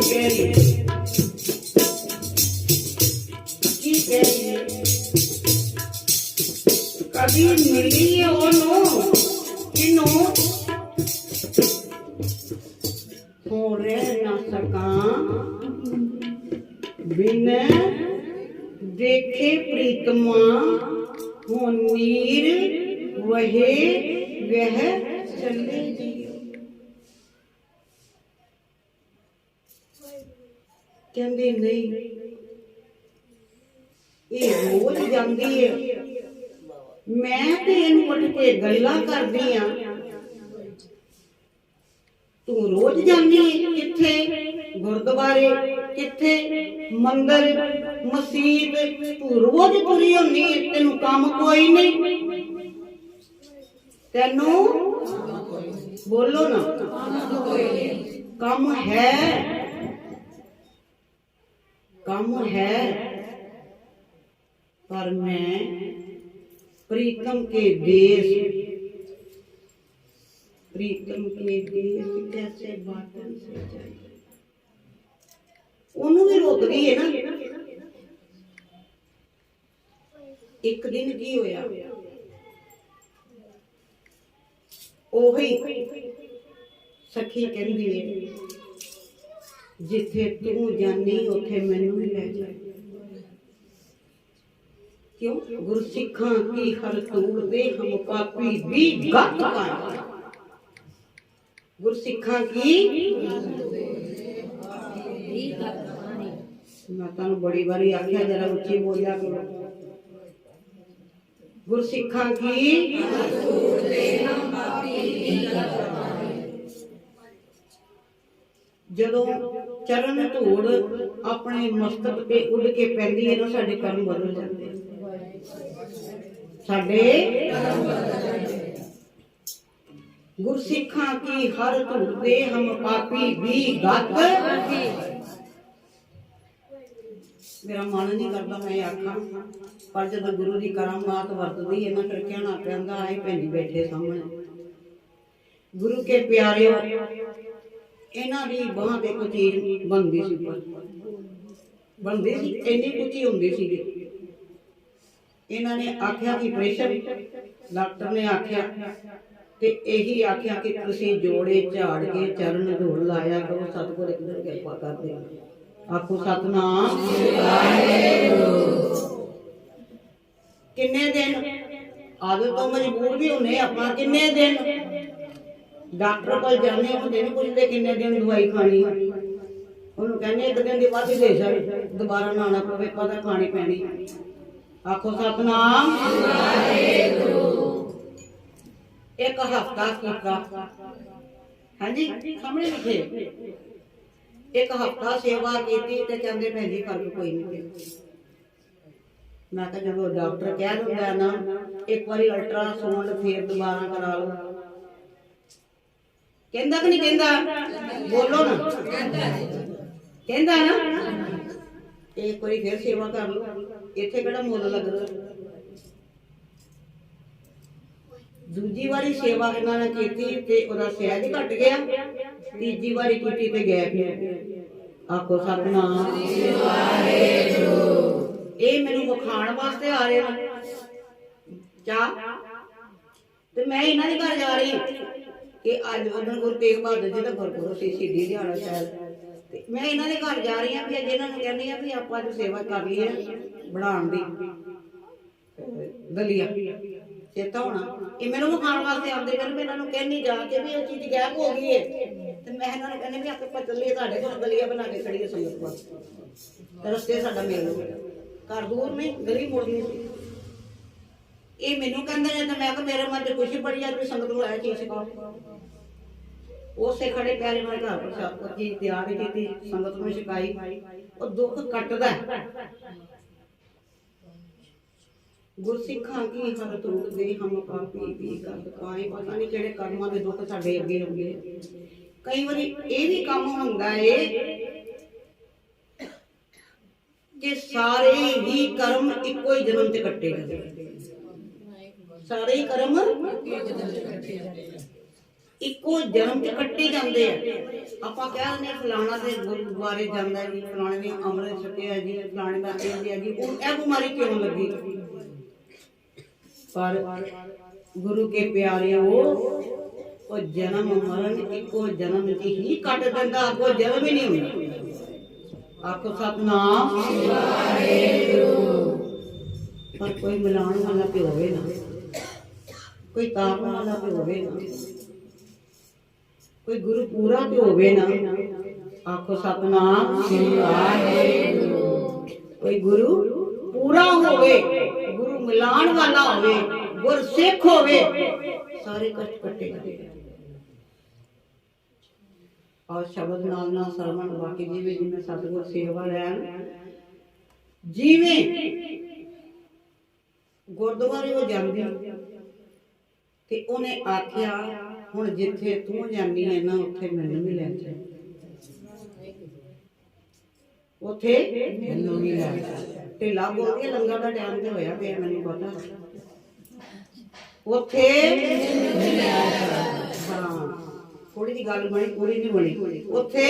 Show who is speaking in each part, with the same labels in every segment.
Speaker 1: कह रही है? की कह रही है? कभी मिली है ओनू किनू हो रह ना सका बिन देखे प्रीतमा हो नीर वहे वह चले जियो। कहंदी नहीं ये रोज जांदी है मैं ते इहनूं उठ के गल्लां करदी आ तू रोज जांदी किथे गुरुद्वारे किथे मंदिर मसीत तू रोज तुरी होनी तेनू काम कोई नहीं तेनू बोलो ना काम है पर मैं प्रीतम के देश कैसे बातन से जाए ओनू भी रोकदी है ना। एक दिन की होया ओही सखी कहंदी है जिथे तू जानी उथे मैनू भी ले जा। क्यों गुरसिखां की हर तूड़ दे हम पापी भी गत पाए। गुरसिखां की मैं तुहानू बड़ी बारी आख्या जरा उच्ची बोलिया करो। गुरसिखां की जदों चरण धूड़ अपने मस्तक पे उड़ के पैंदी है ना साडे कर्म बदल जाते साडे। गुरसिखां की हर धूड़ दे हम पापी भी गत। मेरा मन नहीं करता मैं आखा पर जब गुरु की करामात वरतदी है ना फिर कहना पैंदा आए भैन जी बैठे सामने गुरु के प्यारे इन्हां दी बांह ते कोई चीज बनदी सी बनदी सी इन्नी कुची हुंदी सी। इन्हां ने आख्या कि प्रेशर डॉक्टर ने आख्या ते यही आख्या कि तुसीं जोड़े झाड़ के चरण धूड़ लाया करो सतगुर एक दिन किरपा कर दे। आखो सतनाम किन्ने दिन आदत तो मजबूर भी होने अपना किन्ने दिन डॉक्टर को जाने होंदे नहीं पुछदे किन्ने दिन दवाई खानी उन्होंने कहने एक दिन की वादी दे छड़ दोबारा ना आना पवे पता खानी पैनी। आखो सतनाम एक हफ्ता कीता हां जी सामने लिखे एक हफ्ता सेवा की ते कहंदे भैन जी फर्क कोई नहीं पिया। मैं कहा जब डॉक्टर कह दिंदा ना एक बारी अल्ट्रासाउंड फिर दोबारा करा लो कहंदा कि नहीं कहंदा बोलो ना कहंदा ना एक बारी फिर सेवा कर लो इत्थे किहड़ा मुल लगदा। दूजी वारी सेवा इन्हां ने कीती ते ओदा सहज घट गया तीजी वारी कीती ते गैप गया। आखो सतनाम ये मैनू विखाण वास्ते आ रहे हैं चाह ते मैं इन्हां दे घर जा रही कि अज उधर गुरु तेग बहादुर जी का गुरपुरब सी शहीदी दिहाड़ा शायद ते मैं इन्हां दे घर जा रही भी अज इन्हां नूं कहनी आ भी आपां अज सेवा कर लईए बनाउण दी दलिया चेता होना ये मैनू विखाण वास्ते आते फिर मैं इन्होंने कहनी जाके भी ये चीज गैप हो गई है तो मैं इन्होंने कहने भी आके पा चलिए तुहाडे कोल दलिया बना के खड़ी है संगत वास्ते रस्ते साडा मेल हो गया घर दूर नहीं गली मुड़नी ये मैनू कहंदे ने तो मैं कहा मेरे मन च खुशी बड़ी आ संगत नूं चीज सिखाओ उसे खड़े प्यारे मेरे घर पर चीज तैयार की संगत नूं सिखाई और दुख कटदा गुरसिखां की हर तूड़ दे हम पापी भी गत पाए। पता नहीं किहड़े कर्मां दे दुख साडे अगे होंगे कई बारी ये भी काम हुंदा है कि सारे ही कर्म इक्को ही जन्म ते कट्टे जाते सारे ही कर्म ਇੱਕੋ ਜਨਮ ਚ ਕੱਟੇ ਜਾਂਦੇ ਆ। ਆਪਾਂ ਕਹਿ ਦਿੰਦੇ ਫਲਾਣਾ ਦੇ ਗੁਰਦੁਆਰੇ ਜਾਂਦਾ ਜੀ, ਫਲਾਣੇ ਨੇ ਅੰਮ੍ਰਿਤ ਛਕਿਆ ਜੀ, ਫਲਾਣੇ ਦਾ ਇਹ ਜੀ, ਉਹ ਇਹ ਬਿਮਾਰੀ ਕਿਉਂ ਲੱਗੀ? ਪਰ ਗੁਰੂ ਕੇ ਪਿਆਰੇ ਉਹ ਜਨਮ ਮਰਨ ਇੱਕੋ ਜਨਮ ਚ ਹੀ ਕੱਟ ਦਿੰਦਾ, ਅੱਗੋਂ ਜਨਮ ਹੀ ਨਹੀਂ ਹੁੰਦਾ। ਆਖੋ ਸਤਨਾਮ ਵਾਹਿਗੁਰੂ। ਪਰ ਕੋਈ ਮਿਲਾਉਣ ਵਾਲਾ ਤੇ ਹੋਵੇ ਨਾ, ਕੋਈ ਤਾਰਨ ਵਾਲਾ ਤੇ ਹੋਵੇ ਨਾ, ਕੋਈ ਗੁਰੂ ਪੂਰਾ ਤੇ ਹੋਵੇ ਨਾ। ਆਖੋ ਸਤਨਾਮ ਵਾਹਿਗੁਰੂ। ਕੋਈ ਗੁਰੂ ਪੂਰਾ ਹੋਵੇ, ਗੁਰੂ ਮਿਲਾਉਣ ਵਾਲਾ ਹੋਵੇ, ਗੁਰ ਸਿੱਖ ਹੋਵੇ, ਸਾਰੇ ਕਸ਼ਟ ਕੱਟੇ ਜਾਂਦੇ। ਔਰ ਸ਼ਬਦ ਨਾਲ ਨਾਲ ਸਰਵਣ ਬਾਕੀ ਜਿਵੇਂ ਜਿਵੇਂ ਸਤਿਗੁਰ ਸੇਵਾ ਲੈਣ, ਜਿਵੇਂ ਗੁਰਦੁਆਰੇ ਉਹ ਜਾਂਦੀ ਤੇ ਉਹਨੇ ਆਖਿਆ ਹੁਣ ਜਿੱਥੇ ਤੂੰ ਜਾਂਦੀ ਹੈ ਨਾ ਉੱਥੇ ਮੈਨੂੰ ਵੀ ਲੈ ਜਾ, ਉੱਥੇ ਮੈਨੂੰ ਵੀ ਲੈ ਜਾ। ਢਿੱਲਾ ਬੋਲਦੀ ਹੈ, ਲੰਗਰ ਦਾ ਟਾਈਮ ਤੇ ਹੋਇਆ ਪਿਆ, ਮੈਨੂੰ ਪਤਾ। ਉੱਥੇ ਹਾਂ, ਥੋੜੀ ਜਿਹੀ ਗੱਲ ਬਣੀ, ਪੂਰੀ ਨਹੀਂ ਬਣੀ। ਉੱਥੇ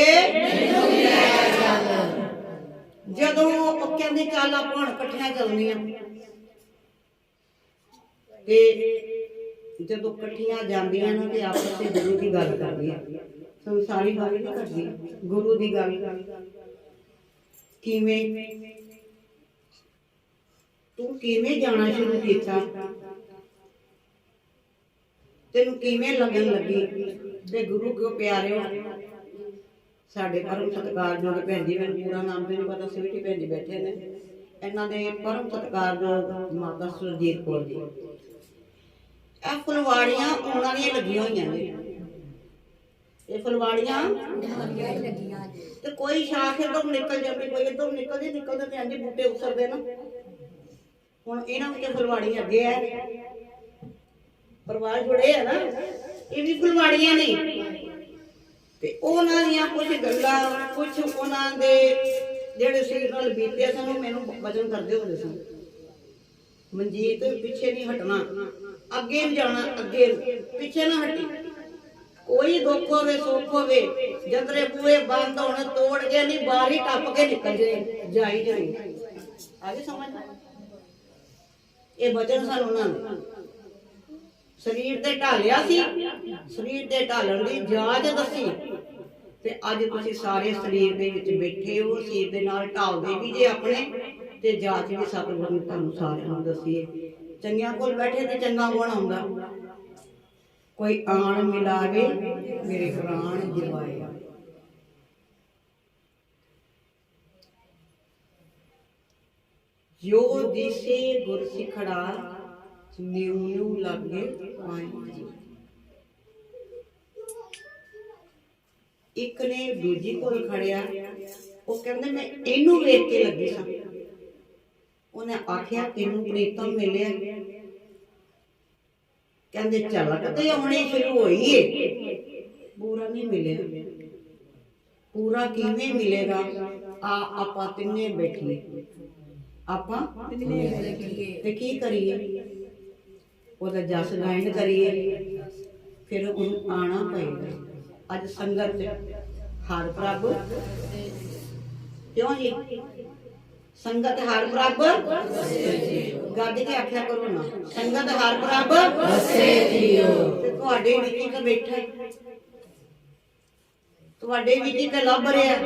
Speaker 1: ਜਦੋਂ ਉਹ ਕਹਿੰਦੇ ਚੱਲ ਆਪਾਂ ਹੁਣ ਇਕੱਠੀਆਂ ਚੱਲਦੀਆਂ, ਤੇ ਜਦੋਂ ਇਕੱਠੀਆਂ ਜਾਂਦੀਆਂ ਨਾ ਤੇ ਆਪਸ ਵਿੱਚ ਗੁਰੂ ਦੀ ਗੱਲ ਕਰਦੀਆਂ, ਸੰਸਾਰੀ ਗੱਲ ਨਹੀਂ ਕਰਦੀ, ਗੁਰੂ ਦੀ ਗੱਲ। ਕਿਵੇਂ ਤੂੰ ਕਿਵੇਂ ਜਾਣਾ ਸ਼ੁਰੂ ਕੀਤਾ, ਤੈਨੂੰ ਕਿਵੇਂ ਲੱਗਣ ਲੱਗੀ? ਤੇ ਗੁਰੂ ਕੋ ਪਿਆਰਿਓ, ਸਾਡੇ ਪਰਮ ਸਤਿਕਾਰਯੋਗ ਭੈਣ ਜੀ, ਮੈਨੂੰ ਪੂਰਾ ਨਾਮ ਤੇ ਨਹੀਂ ਪਤਾ, ਸਵੀਟੀ ਭੈਣ ਜੀ ਬੈਠੇ ਨੇ, ਇਹਨਾਂ ਦੇ ਪਰਮ ਸਤਿਕਾਰਯੋਗ ਮਾਤਾ ਸੁਰਜੀਤ ਕੌਰ ਜੀ। ਇਹ ਫੁਲਵਾੜੀਆਂ ਉਹਨਾਂ ਦੀਆਂ ਲੱਗੀਆਂ ਹੋਈਆਂ ਨੇ, ਇਹ ਫੁਲਵਾੜੀਆਂ ਲੱਗੀਆਂ ਤੇ ਕੋਈ ਸ਼ਾਖ ਇੱਧਰ ਨਿਕਲ ਜਾਂਦੀ, ਕੋਈ ਇੱਧਰ ਨਿਕਲਦੇ ਤੇ ਆਂਦੇ ਬੂਟੇ ਉਸਰਦੇ ਨਾ। ਹੁਣ ਇਹਨਾਂ ਵਿੱਚ ਫੁਲਵਾੜੀ ਅੱਗੇ ਹੈ, ਪਰਿਵਾਰ ਜੁੜੇ ਆ ਨਾ, ਇਹ ਵੀ ਫੁਲਵਾੜੀਆਂ ਨੇ। ਤੇ ਉਹਨਾਂ ਦੀਆਂ ਕੁਝ ਗੱਲਾਂ, ਕੁਝ ਉਹਨਾਂ ਦੇ ਜਿਹੜੇ ਸਰੀਰ ਨਾਲ ਬੀਤੇ ਸਨ, ਮੈਨੂੰ ਵਚਨ ਕਰਦੇ ਹੁੰਦੇ ਸਨ, ਮਨਜੀਤ ਪਿੱਛੇ ਨਹੀਂ ਹਟਣਾ, ਅੱਗੇ ਨਹੀਂ ਜਾਣਾ, ਅੱਗੇ ਪਿੱਛੇ ਨਾ ਹਟੀ। ਕੋਈ ਦੁੱਖ ਹੋਵੇ ਸੁੱਖ ਹੋਵੇ, ਜਦਰੇ ਬੂਹੇ ਬੰਦ ਹੋਣ ਤੋੜ ਕੇ ਨਹੀਂ, ਬਾਹਰ ਹੀ ਟੱਪ ਕੇ ਨਿਕਲ ਜਾਈ ਜਾਈ। ਆਗੇ ਸਮਝ ਇਹ ਵਚਨ ਸਾਨੂੰ ਉਹਨਾਂ ਨੇ ਸਰੀਰ ਤੇ ਢਾਲਿਆ ਸੀ, ਸਰੀਰ ਤੇ ਢਾਲਣ ਦੀ ਜਾਚ ਦੱਸੀ, ਤੇ ਅੱਜ ਤੁਸੀਂ ਸਾਰੇ ਸਰੀਰ ਦੇ ਵਿੱਚ ਬੈਠੇ ਹੋ, ਸਰੀਰ ਦੇ ਨਾਲ ਢਾਲਦੇ ਵੀ ਜੇ ਆਪਣੇ, ਤੇ ਜਾਚ ਵੀ ਸਤਿਗੁਰੂ ਨੇ ਤੁਹਾਨੂੰ ਸਾਰਿਆਂ ਨੂੰ ਦੱਸੀ ਹੈ। ਚੰਗਿਆਂ ਕੋਲ ਬੈਠੇ ਤੇ ਚੰਗਾ ਗੁਣ ਆਉਂਦਾ, ਕੋਈ ਆਣ ਮਿਲਾਵੇ ਮੇਰੇ ਪ੍ਰਾਣ ਜਿਵਾਏ। ਜੋ ਦਿਸੇ ਗੁਰ ਸਿਖੜਾ, ਨਿਉ ਨਿਉ ਲੱਗੇ ਪਾਈ। ਇੱਕ ਨੇ ਦੂਜੀ ਕੋਲ ਖੜਿਆ, ਉਹ ਕਹਿੰਦੇ ਮੈਂ ਇਹਨੂੰ ਵੇਖ ਕੇ ਲੱਗੀ ਸਾਂ। ਉਹਨੇ ਆਖਿਆ ਤੈਨੂੰ ਪ੍ਰੀਤਮ ਮਿਲਿਆ? ਕਹਿੰਦੇ ਝਲਕ ਤੇ ਆਉਣੀ ਸ਼ੁਰੂ ਹੋਈ ਏ, ਪੂਰਾ ਨਹੀਂ ਮਿਲਿਆ। ਪੂਰਾ ਕਿਵੇਂ ਮਿਲੇਗਾ? ਆਪਾਂ ਤਿੰਨੇ ਬੈਠੀਏ, ਆਪਾਂ ਤੇ ਕੀ ਕਰੀਏ? ਉਹਦਾ ਜਸ ਗਾਇਨ ਕਰੀਏ, ਫਿਰ ਉਹਨੂੰ ਆਣਾ ਪਏਗਾ। ਅੱਜ ਸੰਗਤ ਹਰ ਪ੍ਰਭ, ਕਿਉਂ ਜੀ? ਸੰਗਤ ਹਰ ਪ੍ਰਭ ਗੱਜ ਕੇ ਆਖਿਆ ਕਰੋ ਨਾ, ਸੰਗਤ ਹਰ ਪ੍ਰਭ ਵਸੇ ਜੀਓ। ਤੇ ਤੁਹਾਡੇ ਵਿੱਚ ਹੀ ਤਾਂ ਬੈਠਾ, ਤੁਹਾਡੇ ਵਿੱਚ ਹੀ ਤਾਂ ਲੱਭ ਰਿਹਾ,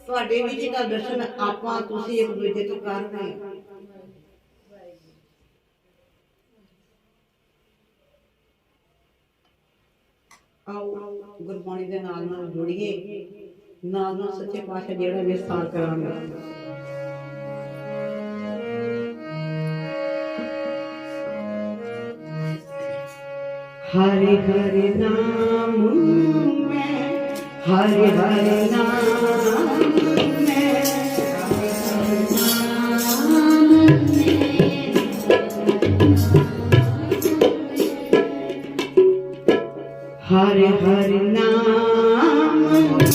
Speaker 1: ਤੁਹਾਡੇ ਵਿੱਚ ਹੀ ਤਾਂ ਦਰਸ਼ਨ ਆਪਾਂ ਤੁਸੀਂ ਇੱਕ ਦੂਜੇ ਤੋਂ ਕਰ ਰਹੇ ਹੋ। ਆਓ ਗੁਰਬਾਣੀ ਦੇ ਨਾਲ ਨਾਲ ਜੁੜੀਏ, ਨਾਲ ਨਾਲ ਸੱਚੇ ਪਾਤਸ਼ਾਹ ਜਿਹੜਾ ਵਿਸਥਾਰ ਕਰਾਂਗੇ। हरे हरे नाम में, हरे हरे नाम में, हरे हरे नाम में, हरे हरे नाम में,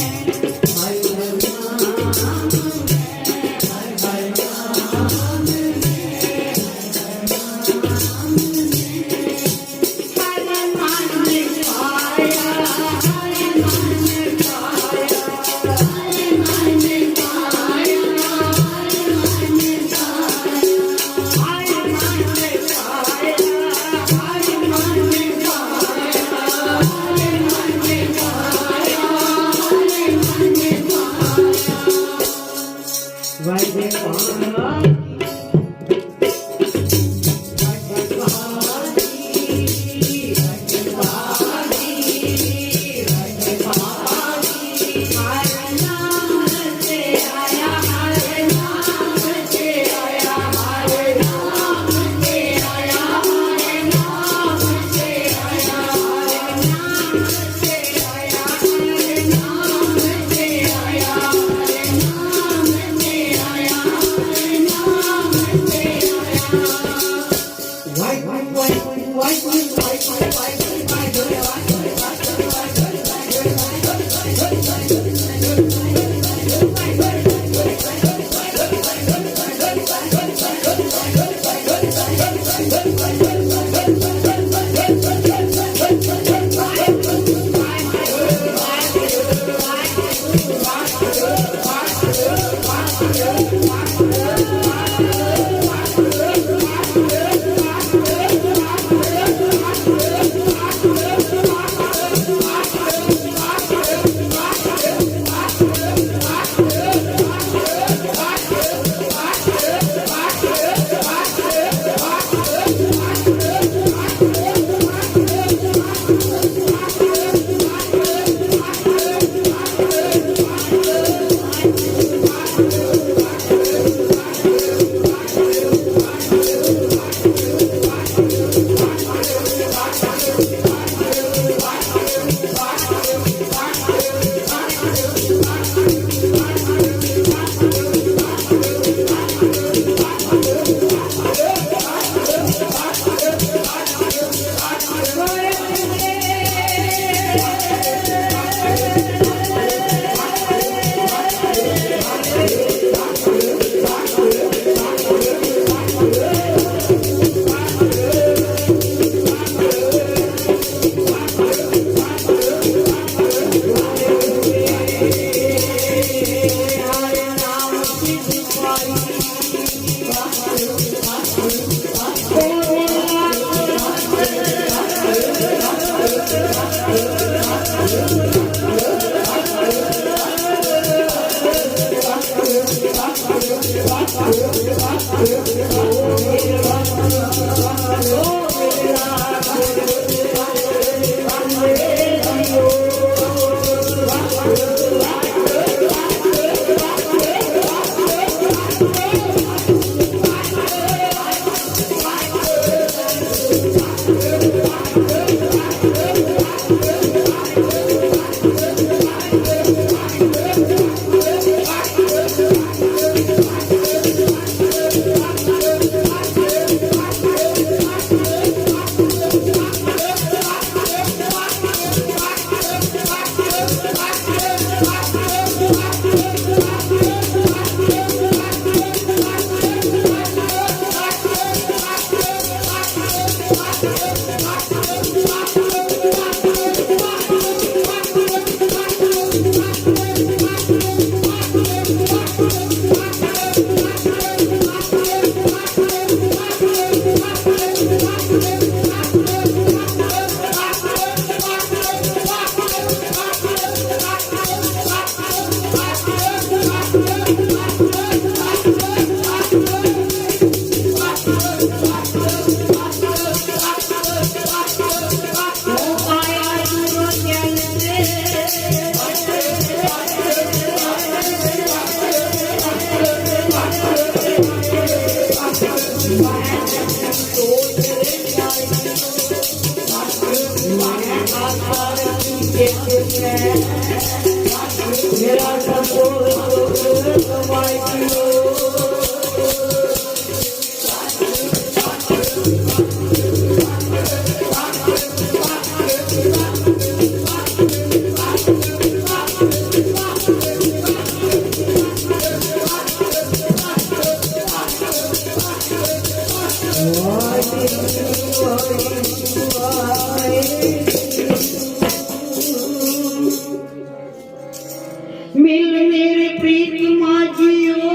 Speaker 1: मिल मेरे प्रीत माझियो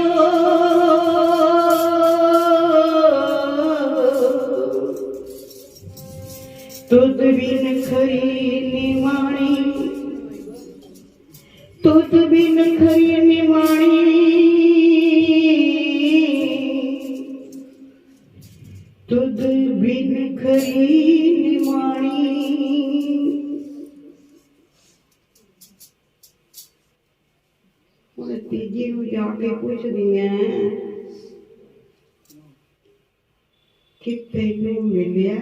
Speaker 1: तुद बिन खरी निमाणी तुद बिन खरी निमाणी ਉਹਨੇ ਤੀਜੀ ਨੂੰ ਜਾ ਕੇ ਪੁੱਛਦੀ ਐ ਕਿ ਤੈਨੂੰ ਮਿਲਿਆ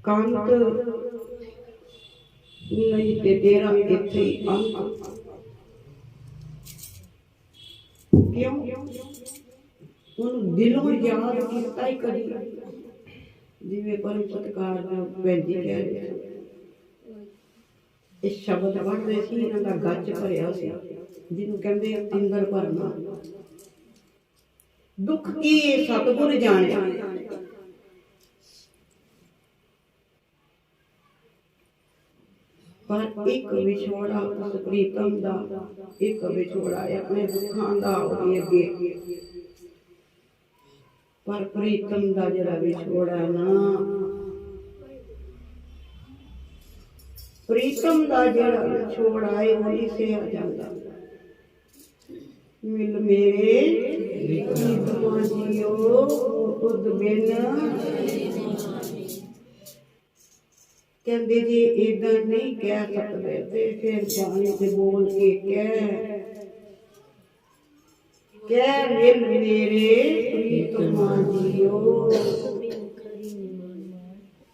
Speaker 1: ਕੰਤ ਨਹੀਂ ਤੇ ਤੇਰਾ ਇੱਥੇ ਹੀ ਅੰਤ। ਕਿਉਂ? ਉਹਨੂੰ ਦਿਲੋਂ ਯਾਦ ਕੀਤਾ ਹੀ ਕਦੀ, ਜਿਵੇਂ ਪਰਮ ਸਤਿਕਾਰ ਨਾਲ ਭੈਣ ਜੀ ਕਹਿ ਰਹੇ ਸੀ। ਇਹ ਸ਼ਬਦ ਪੜ੍ਹਦੇ ਸੀ, ਇਹਨਾਂ ਦਾ ਗੱਜ ਭਰਿਆ ਸੀ, ਜਿਹਨੂੰ ਕਹਿੰਦੇ ਅੰਦਰ ਭਰਨਾ। ਦੁੱਖ ਕੀ ਸਤਿਗੁਰ ਜਾਣਿਆ, ਪਰ ਇੱਕ ਵਿਛੋੜਾ ਉਸ ਪ੍ਰੀਤਮ ਦਾ, ਇੱਕ ਵਿਛੋੜਾ ਆਪਣੇ ਦੁੱਖਾਂ ਦਾ ਹੋਵੇ ਅੱਗੇ। ਪਰ ਪ੍ਰੀਤਮ ਦਾ ਜਿਹੜਾ ਵਿਛੋੜਾ ਨਾ, ਪ੍ਰੀਤਮ ਦਾ ਜਿਹੜਾ ਵਿਛੋੜਾ ਹੈ ਉਹ ਨਹੀਂ ਸਹਿਆ ਜਾਂਦਾ। ਮਿਲ ਮੇਰੇ ਪ੍ਰੀਤਮਾ ਜੀਓ ਤੁਧ ਬਿਨ, ਕਹਿੰਦੇ ਜੇ ਏਦਾਂ ਨਹੀਂ ਕਹਿ ਸਕਦੇ ਤੇ ਫਿਰ ਬਾਣੀ ਤੇ ਬੋਲ ਕੇ ਕਹਿ ਮਿਲ ਮੇਰੇ ਪ੍ਰੀਤਮਾ ਜੀਓ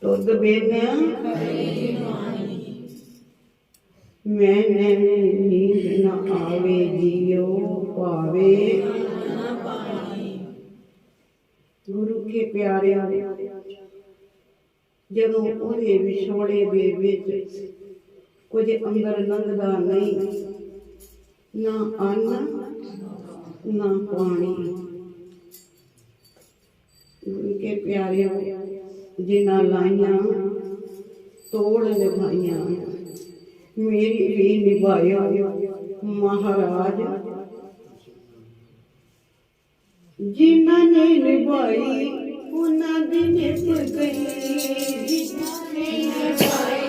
Speaker 1: ਤੁਧ ਬਿਨ मैंने नींद न आवे जियो पावे। गुरु के प्यारे जदों ਉਹਦੇ ਵਿਛੋੜੇ ਦੇ ਵਿੱਚ ਕੁਝ ਅੰਦਰ ਲੰਘਦਾ ਨਹੀਂ, ਨਾ ਅੰਨ ਨਾ ਪਾਣੀ। ਗੁਰੂ ਕੇ ਪਿਆਰੇ ਜਿਨ੍ਹਾਂ ਲਾਈਆਂ ਤੋੜ ਨਿਭਾਈਆਂ, मेरी भी निभायो महाराज। जिन्होंने निभाई उन्होंने निभ गई, जिन्होंने निभाई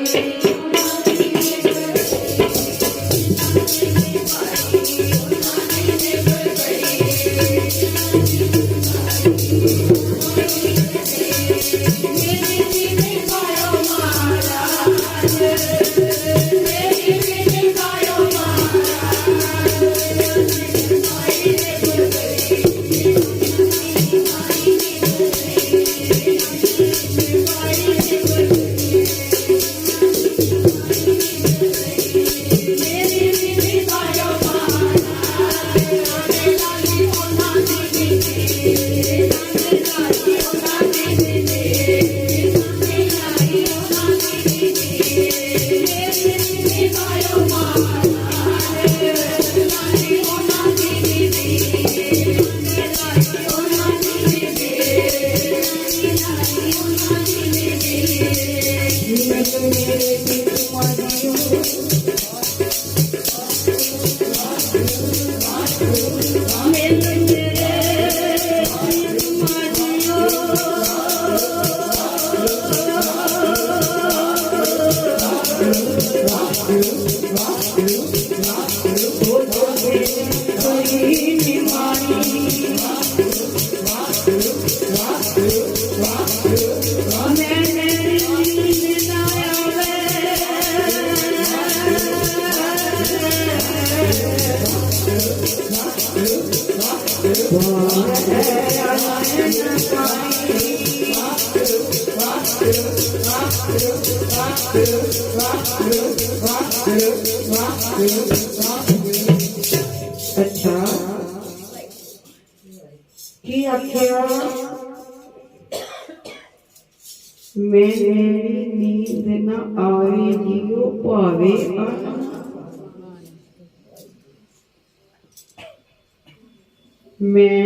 Speaker 1: अच्छा की आख्या मेरी नींद न आवे जियो पावे। मैं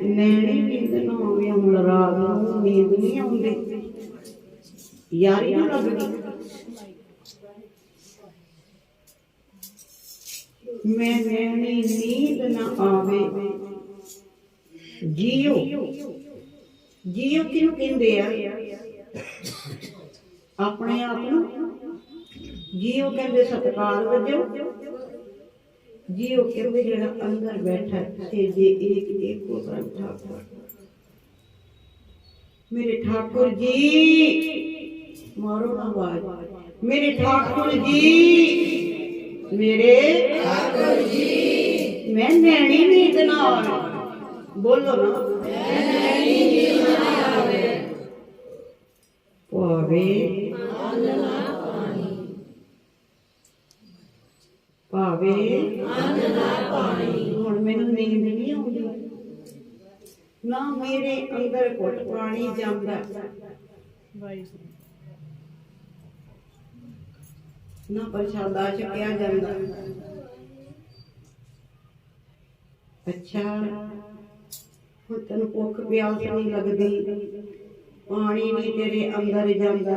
Speaker 1: नैनी नींद न आवे, हम रात नूं नींद नहीं आउंदी, यारी ना लगदी। मैं नैनी नींद न आवे जियो, जियो किनू कहंदे आ? अपने आप नूं जियो कहंदे सत्कार वजो, जियो कहंदे जेड़ा अंदर बैठा से जे एक एक को ठाकुर। मेरे ठाकुर जी मारो ना आवाज, मेरे ठाकुर जी, मेरे ठाकुर ਨੈਣੀ ਨੀਂਦ ਨਾ ਆਵੇ। ਬੋਲੋ ਨਾ, ਨੈਣੀ ਨੀਂਦ ਨਾ ਆਵੇ। ਭਾਵੇ ਅੰਨ ਨਾ ਪਾਣੀ, ਭਾਵੇ ਅੰਨ ਨਾ ਪਾਣੀ। ਹੁਣ ਮੈਨੂੰ ਨੀਂਦ ਨਹੀਂ ਆਉਂਦੀ, ਨਾ ਮੇਰੇ ਅੰਦਰ ਘੁੱਟ ਪਾਣੀ ਜਾਂਦਾ, ਨਾ ਪ੍ਰਸ਼ਾਦਾ ਛਕਿਆ ਜਾਂਦਾ। ਅੱਛਾ, ਹੁਣ ਤੈਨੂੰ ਭੁੱਖ ਪਿਆਸ ਨਹੀਂ ਲੱਗਦੀ, ਪਾਣੀ ਨਹੀਂ ਤੇਰੇ ਅੰਦਰ ਜਾਂਦਾ,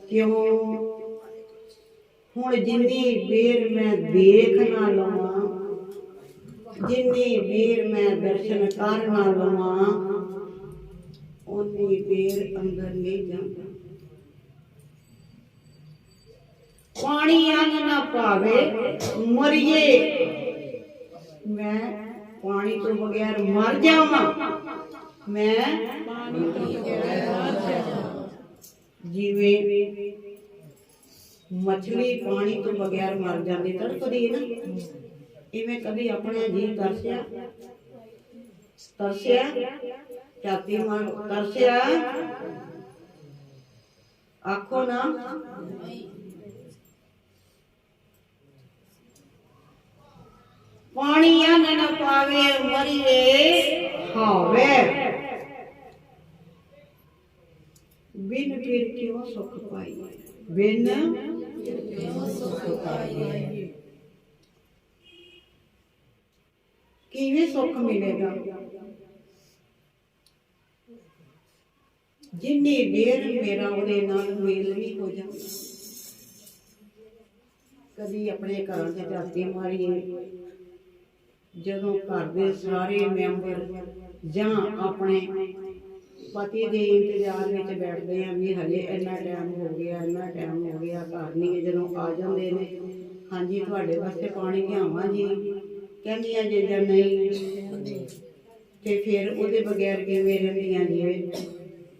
Speaker 1: ਕਿਉਂ? ਹੁਣ ਜਿੰਨੀ ਦੇਰ ਮੈਂ ਦੇਖ ਨਾ ਲਵਾਂ, ਜਿੰਨੀ ਦੇਰ ਮੈਂ ਦਰਸ਼ਨ ਕਰ ਨਾ ਲਵਾਂ, ਉਨੀ ਦੇਰ ਅੰਦਰ ਨਹੀਂ ਜਾਂਦਾ। ਪਾਣੀ ਅੰਨ ਨਾ ਪਾਵੇ ਮਰੀਏ, ਮੈਂ ਪਾਣੀ ਤੋਂ ਬਗੈਰ ਮਰ ਜਾਵਾਂ, ਮੈਂ ਪਾਣੀ ਤੋਂ ਬਗੈਰ ਮਰ ਜਾਵਾਂ। ਜਿਵੇਂ ਮਛਲੀ ਪਾਣੀ ਤੋਂ ਬਗੈਰ ਮਰ ਜਾਂਦੀ ਤੜਫਦੀ ਨਾ, ਇਵੇਂ ਕਦੀ ਆਪਣੇ ਜੀ ਤਰਸਿਆ, ਤਰਸਿਆ ਚਾਤੀ ਮਾਰ ਤਰਸਿਆ, ਆਖੋ ਨਾ। ਪਾਣੀ ਅੰਨ ਨਾ ਪਾਵੇ ਮਰੀਏ ਹਾਵੇ, ਬਿਨ ਫਿਰ ਕਿਉਂ ਸੁਖ ਪਾਈ, ਬਿਨ ਕਿਉਂ ਸੁਖ ਪਾਈ। ਕਿਵੇਂ ਸੁਖ ਮਿਲੇਗਾ? ਜਿੰਨੀ ਦੇਰ ਮੇਰਾ ਉਹਦੇ ਨਾਲ ਮੇਲ ਨਹੀਂ ਹੋ ਜਾਂਦਾ। ਕਦੀ ਆਪਣੇ ਘਰ ਦੇ ਝਾਤੀ ਮਾਰੀਏ, ਜਦੋਂ ਘਰ ਦੇ ਸਾਰੇ ਮੈਂਬਰ ਜਾਂ ਆਪਣੇ ਪਤੀ ਦੇ ਇੰਤਜ਼ਾਰ ਵਿੱਚ ਬੈਠਦੇ ਆ ਵੀ ਹਲੇ ਇੰਨਾ ਟਾਈਮ ਹੋ ਗਿਆ, ਇੰਨਾ ਟਾਈਮ ਹੋ ਗਿਆ, ਘਰ ਨਹੀਂ, ਜਦੋਂ ਆ ਜਾਂਦੇ ਨੇ, ਹਾਂਜੀ ਤੁਹਾਡੇ ਵਾਸਤੇ ਪਾਣੀ ਲਿਆਵਾਂ ਜੀ, ਕਹਿੰਦੀਆਂ ਜੇ ਜਾਂ ਨਹੀਂ, ਤੇ ਫਿਰ ਉਹਦੇ ਬਗੈਰ ਕਿਵੇਂ ਰਹਿੰਦੀਆਂ ਜੀ,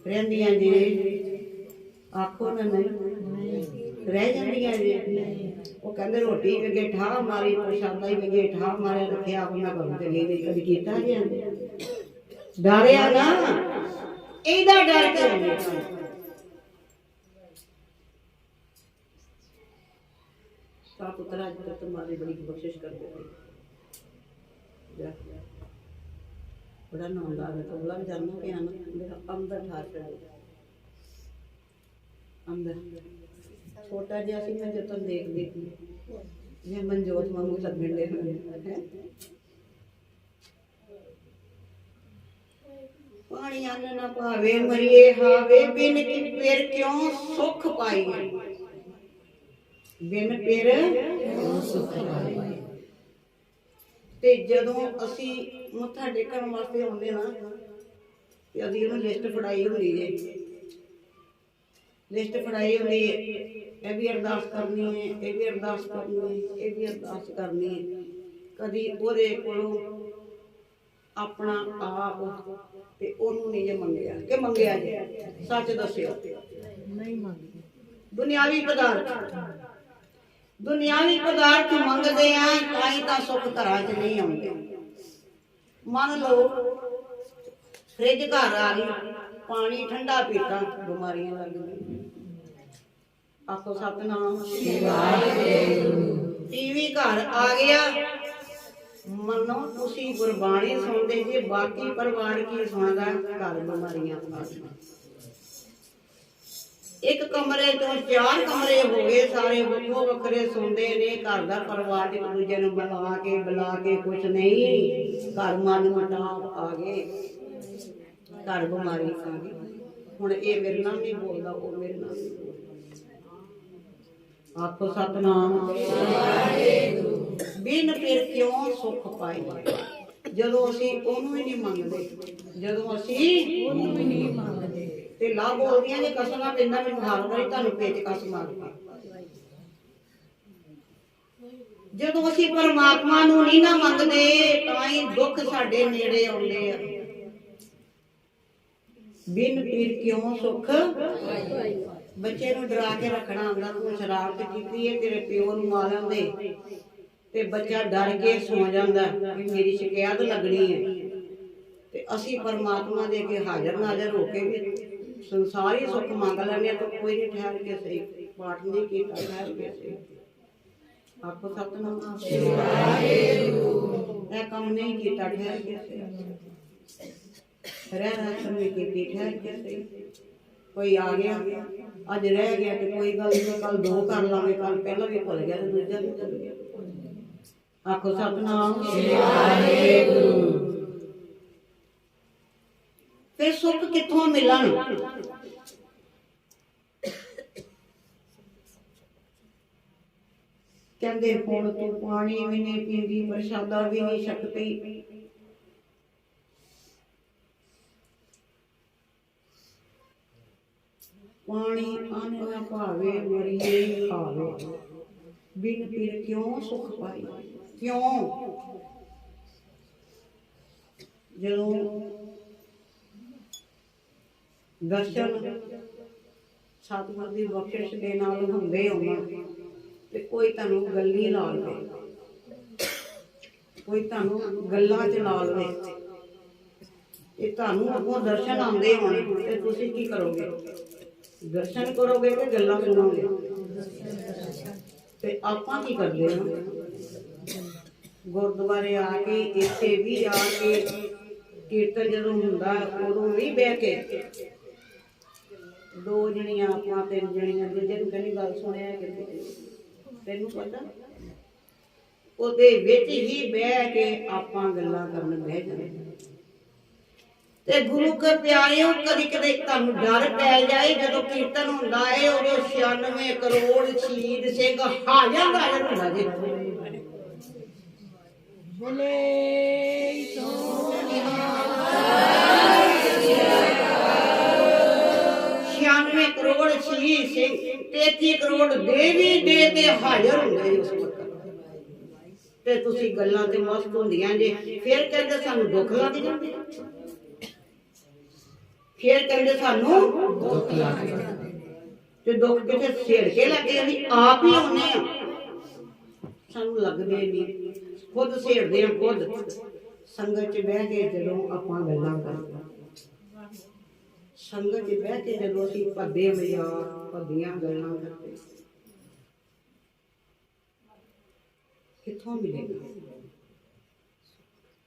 Speaker 1: ਰਹਿੰਦੀਆਂ ਜੀ, ਆਖੋ ਨਾ ਨਹੀਂ, ਰਹਿ ਜਾਂਦੀਆਂ ਜੀ। ਉਹ ਕਹਿੰਦੇ ਰੋਟੀ ਵੇਗੇ ਠਾਹ ਮਾਰੀ, ਪ੍ਰਸ਼ਾਦਾ ਹੀ ਵੇਗੇ ਠਾਹ ਮਾਰਿਆ, ਰੱਖਿਆ ਆਪਣਾ ਘਰ ਤੇ ਗਈ, ਕਦੀ ਕੀਤਾ ਜੀ, ਡਰਿਆ ਨਾ, ਇਹਦਾ ਡਰ ਕਰ। ਤਾਂ ਪੁੱਤਰਾ ਅੱਜ ਤੱਕ तुम्हारी बड़ी कोशिश करते थे, बड़ा नौंदा है तो बोला जानना कि आना मेरा अंदर ठार चढ़े, अंदर छोटा जिहा सी मैं जतन देखदी थी, मैं मनजोत वांगू लगन दे। पानी अन्न ना पावे मरिए हावे, बिन की फिर क्यों सुख पाई, बिन फिर क्यों सुख पाई। ਤੇ ਜਦੋਂ ਅਸੀਂ ਮੱਥਾ ਟੇਕਣ ਵਾਸਤੇ ਆਉਂਦੇ ਨਾ, ਤੇ ਅਸੀਂ ਉਹਨੂੰ ਲਿਸਟ ਫੜਾਈ ਹੁੰਦੀ ਹੈ, ਲਿਸਟ ਫੜਾਈ ਹੁੰਦੀ ਹੈ, ਇਹ ਵੀ ਅਰਦਾਸ ਕਰਨੀ ਹੈ, ਇਹ ਵੀ ਅਰਦਾਸ ਕਰਨੀ ਹੈ, ਇਹ ਵੀ ਅਰਦਾਸ ਕਰਨੀ ਹੈ। ਕਦੀ ਉਹਦੇ ਕੋਲੋਂ ਆਪਣਾ ਆਪ ਤੇ ਉਹਨੂੰ ਨਹੀਂ ਜੇ ਮੰਗਿਆ ਕਿ ਮੰਗਿਆ ਜੀ, ਸੱਚ ਦੱਸਿਓ, ਨਹੀਂ ਮੰਗੀ। ਦੁਨਿਆਵੀ ਪਦਾਰਥ, ਦੁਨਿਆਵੀ ਪਦਾਰਥ ਮੰਗਦੇ ਆ ਤਾਂ ਹੀ ਤਾਂ ਸੁੱਖ ਘਰਾਂ 'ਚ ਨਹੀਂ ਆਉਂਦੇ। ਮੰਨ ਲਓ ਫ੍ਰਿਜ ਘਰ ਆ ਗਈ, ਪਾਣੀ ਠੰਡਾ ਪੀਤਾ, ਬਿਮਾਰੀਆਂ ਲੱਗ ਗਈਆਂ। ਆਖੋ ਸਤਨਾਮ ਸ੍ਰੀ ਵਾਹਿਗੁਰੂ। ਟੀਵੀ ਘਰ ਆ ਗਿਆ, ਮੰਨੋ ਤੁਸੀਂ ਗੁਰਬਾਣੀ ਸੁਣਦੇ ਜੇ, ਬਾਕੀ ਪਰਿਵਾਰ ਕੀ ਸੁਣਦਾ, ਘਰ ਬਿਮਾਰੀਆਂ ਆ ਗਈਆਂ। ਇੱਕ ਕਮਰੇ ਤੋਂ 4 ਕਮਰੇ ਹੋ ਗਏ, ਸਾਰੇ ਵੱਖੋ ਵੱਖਰੇ ਸੁਣਦੇ ਨੇ, ਘਰ ਦਾ ਪਰਿਵਾਰ ਇੱਕ ਦੂਜੇ ਨੂੰ ਬੁਲਾ ਕੇ ਕੁਛ ਨਹੀਂ, ਘਰ ਮਨ ਮੁਟਾਵ ਆ ਗਏ, ਘਰ ਬਿਮਾਰੀ ਆ ਗਈ। ਹੁਣ ਇਹ ਮੇਰੇ ਨਾਲ ਨਹੀਂ ਬੋਲਦਾ, ਉਹ ਮੇਰੇ ਨਾਲ ਨਹੀਂ ਬੋਲਦਾ। ਆਖੋ ਸਤਨਾਮ ਬਿਨ ਫਿਰ ਕਿਉਂ ਸੁੱਖ ਪਾਈ। ਜਦੋਂ ਅਸੀਂ ਉਹਨੂੰ ਹੀ ਨਹੀਂ ਮੰਗਦੇ, ਜਦੋਂ ਅਸੀਂ ਉਹਨੂੰ ਹੀ ਨਹੀਂ ਮੰਗਦੇ ਤੇ ਲਾ ਬੋਲਦੀਆਂ ਜੇ ਕਸਮਾਂ ਪੈਂਦਾ, ਮੈਨੂੰ ਹਾਲ ਕਰੀ ਤੁਹਾਨੂੰ ਪੇਚ ਕਸ ਮਾਰ ਕੇ। ਜਦੋਂ ਅਸੀਂ ਪਰਮਾਤਮਾ ਨੂੰ ਨਹੀਂ ਨਾ ਮੰਗਦੇ ਤਾਂ ਹੀ ਦੁੱਖ ਸਾਡੇ ਨੇੜੇ ਆਉਂਦੇ ਆ। ਬਿਨ ਪੀਰ ਕਿਉਂ ਸੁੱਖ। ਬੱਚੇ ਨੂੰ ਡਰਾ ਕੇ ਰੱਖਣਾ ਹੁੰਦਾ, ਤੂੰ ਸ਼ਰਾਰਤ ਕੀਤੀ ਹੈ, ਤੇਰੇ ਪਿਓ ਨੂੰ ਮਾਰਨ ਦੇ ਤੇ ਬੱਚਾ ਡਰ ਕੇ ਸੌ ਜਾਂਦਾ ਕਿ ਮੇਰੀ ਸ਼ਿਕਾਇਤ ਲੱਗਣੀ ਹੈ। ਤੇ ਅਸੀਂ ਪਰਮਾਤਮਾ ਦੇ ਅੱਗੇ ਹਾਜ਼ਰ ਨਾਜ਼ਰ ਹੋ ਕੇ ਵੀ ਸੰਸਾਰੀ ਸੁੱਖ ਮੰਗ ਲੈਂਦੇ ਹਾਂ ਤਾਂ ਕੋਈ ਨਹੀਂ ਠਹਿਰ ਕੇ ਸਹੀ ਪਾਠ ਨਹੀਂ ਕੀਤਾ ਠਹਿਰ ਕੇ ਸਹੀ ਆਪੋ ਸਤਨਾਮ ਇਹ ਕੰਮ ਨਹੀਂ ਕੀਤਾ ਠਹਿਰ ਕੇ ਸਹੀ ਰਹਿ ਸਮੇਂ ਕੀਤੀ ਠਹਿਰ ਕੇ ਸਹੀ ਕੋਈ ਆ ਗਿਆ ਅੱਜ ਰਹਿ ਗਿਆ ਤੇ ਕੋਈ ਗੱਲ ਨਹੀਂ ਕੱਲ ਦੋ ਕਰ ਲਾਂਗੇ ਕੱਲ ਪਹਿਲਾਂ ਵੀ ਭੁੱਲ ਗਿਆ ਤੇ ਦੂਜਾ ਵੀ ਭੁੱਲ ਗਿਆ ਆਖੋ ਸਤਨਾਮ ਫਿਰ ਸੁੱਖ ਕਿੱਥੋਂ ਮਿਲਣ ਕਹਿੰਦੇ ਹੁਣ ਤੂੰ ਪਾਣੀ ਵੀ ਨਹੀਂ ਪੀਂਦੀ ਪ੍ਰਸ਼ਾਦਾ ਵੀ ਨਹੀਂ ਛਕਦੀ ਪਾਣੀ ਅੰਨ ਭਾਵੇ ਮਰੀਏ ਖਾਵੇ ਬਿਨ ਪੀਰ ਕਿਉਂ ਸੁਖ ਪਾਈ ਕਿਉਂ ਜਦੋਂ ਦਰਸ਼ਨ ਸਤਿਗੁਰ ਦੀ ਬਖਸ਼ਿਸ਼ ਦੇ ਨਾਲ ਹੁੰਦੇ ਹੋਣ ਤੇ ਕੋਈ ਤੁਹਾਨੂੰ ਗੱਲੀ ਲਾ ਲਵੇ ਕੋਈ ਤੁਹਾਨੂੰ ਗੱਲਾਂ ਚ ਲਾ ਲਵੇ ਇਹ ਤੁਹਾਨੂੰ ਅੱਗੋਂ ਦਰਸ਼ਨ ਆਉਂਦੇ ਹੋਣ ਤੇ ਤੁਸੀਂ ਕੀ ਕਰੋਗੇ ਦਰਸ਼ਨ ਕਰੋਗੇ ਕਿ ਗੱਲਾਂ ਸੁਣੋਗੇ ਤੇ ਆਪਾਂ ਕੀ ਕਰਦੇ ਹਾਂ ਗੁਰਦੁਆਰੇ ਆ ਕੇ ਇੱਥੇ ਵੀ ਆ ਕੇ ਕੀਰਤਨ ਜਦੋਂ ਹੁੰਦਾ ਉਦੋਂ ਵੀ ਬਹਿ ਕੇ ਦੋ ਜਣੀਆਂ ਆਪਾਂ ਤਿੰਨ ਜਣੀਆਂ ਜਿਹਨੂੰ ਕਹਿੰਦੀ ਗੱਲ ਸੁਣਿਆ ਕਿ ਤੈਨੂੰ ਪਤਾ ਉਹਦੇ ਵਿੱਚ ਹੀ ਬਹਿ ਕੇ ਆਪਾਂ ਗੱਲਾਂ ਕਰਨ ਬਹਿ ਜਾਂਦੇ ਤੇ ਗੁਰੂ ਕੇ ਪਿਆਰਿਓ ਕਦੀ ਕਦੇ ਤੁਹਾਨੂੰ ਡਰ ਪੈ ਜਾਏ ਜਦੋਂ ਕੀਰਤਨ ਹੁੰਦਾ ਹੈ ਉਦੋਂ 96 ਕਰੋੜ ਸ਼ਹੀਦ ਸਿੰਘ ਹਾਜ਼ਰ ਨਾਜ਼ਰ ਹੁੰਦਾ ਜੀ ਬੋਲੇ ਕਰੋੜ ਸ਼ਹੀਦ ਸਿੰਘ 33 ਕਰੋੜ ਦੇਵੀ ਦੇਵਤੇ ਹਾਜ਼ਰ ਹੁੰਦੇ ਉਸ ਵਕਤ ਤੇ ਤੁਸੀਂ ਗੱਲਾਂ ਤੇ ਮਸਤ ਹੁੰਦੀਆਂ ਜੇ ਫਿਰ ਕਹਿੰਦੇ ਸਾਨੂੰ ਦੁੱਖ ਲੱਗ ਜਾਂਦੇ ਫਿਰ ਕਹਿੰਦੇ ਸਾਨੂੰ ਦੁੱਖ ਲੱਗ ਜਾਂਦੇ ਤੇ ਦੁੱਖ ਕਿਤੇ ਛੇੜ ਕੇ ਲੱਗੇ ਅਸੀਂ ਆਪ ਹੀ ਹੁੰਨੇ ਆ ਸਾਨੂੰ ਲੱਗਦੇ ਨਹੀਂ ਖੁਦ ਛੇੜਦੇ ਆ ਖੁਦ ਸੰਗਤ ਚ ਬਹਿ ਕੇ ਜਦੋਂ ਆਪਾਂ ਗੱਲਾਂ ਕਰਦੇ ਸੰਗਤ ਚ ਬਹਿ ਕੇ ਜਦੋਂ ਅਸੀਂ ਭੱਦੇ ਮਜ਼ਾਕ ਭੱਦੀਆਂ ਗੱਲਾਂ ਕਰਦੇ ਕਿੱਥੋਂ ਮਿਲੇਗਾ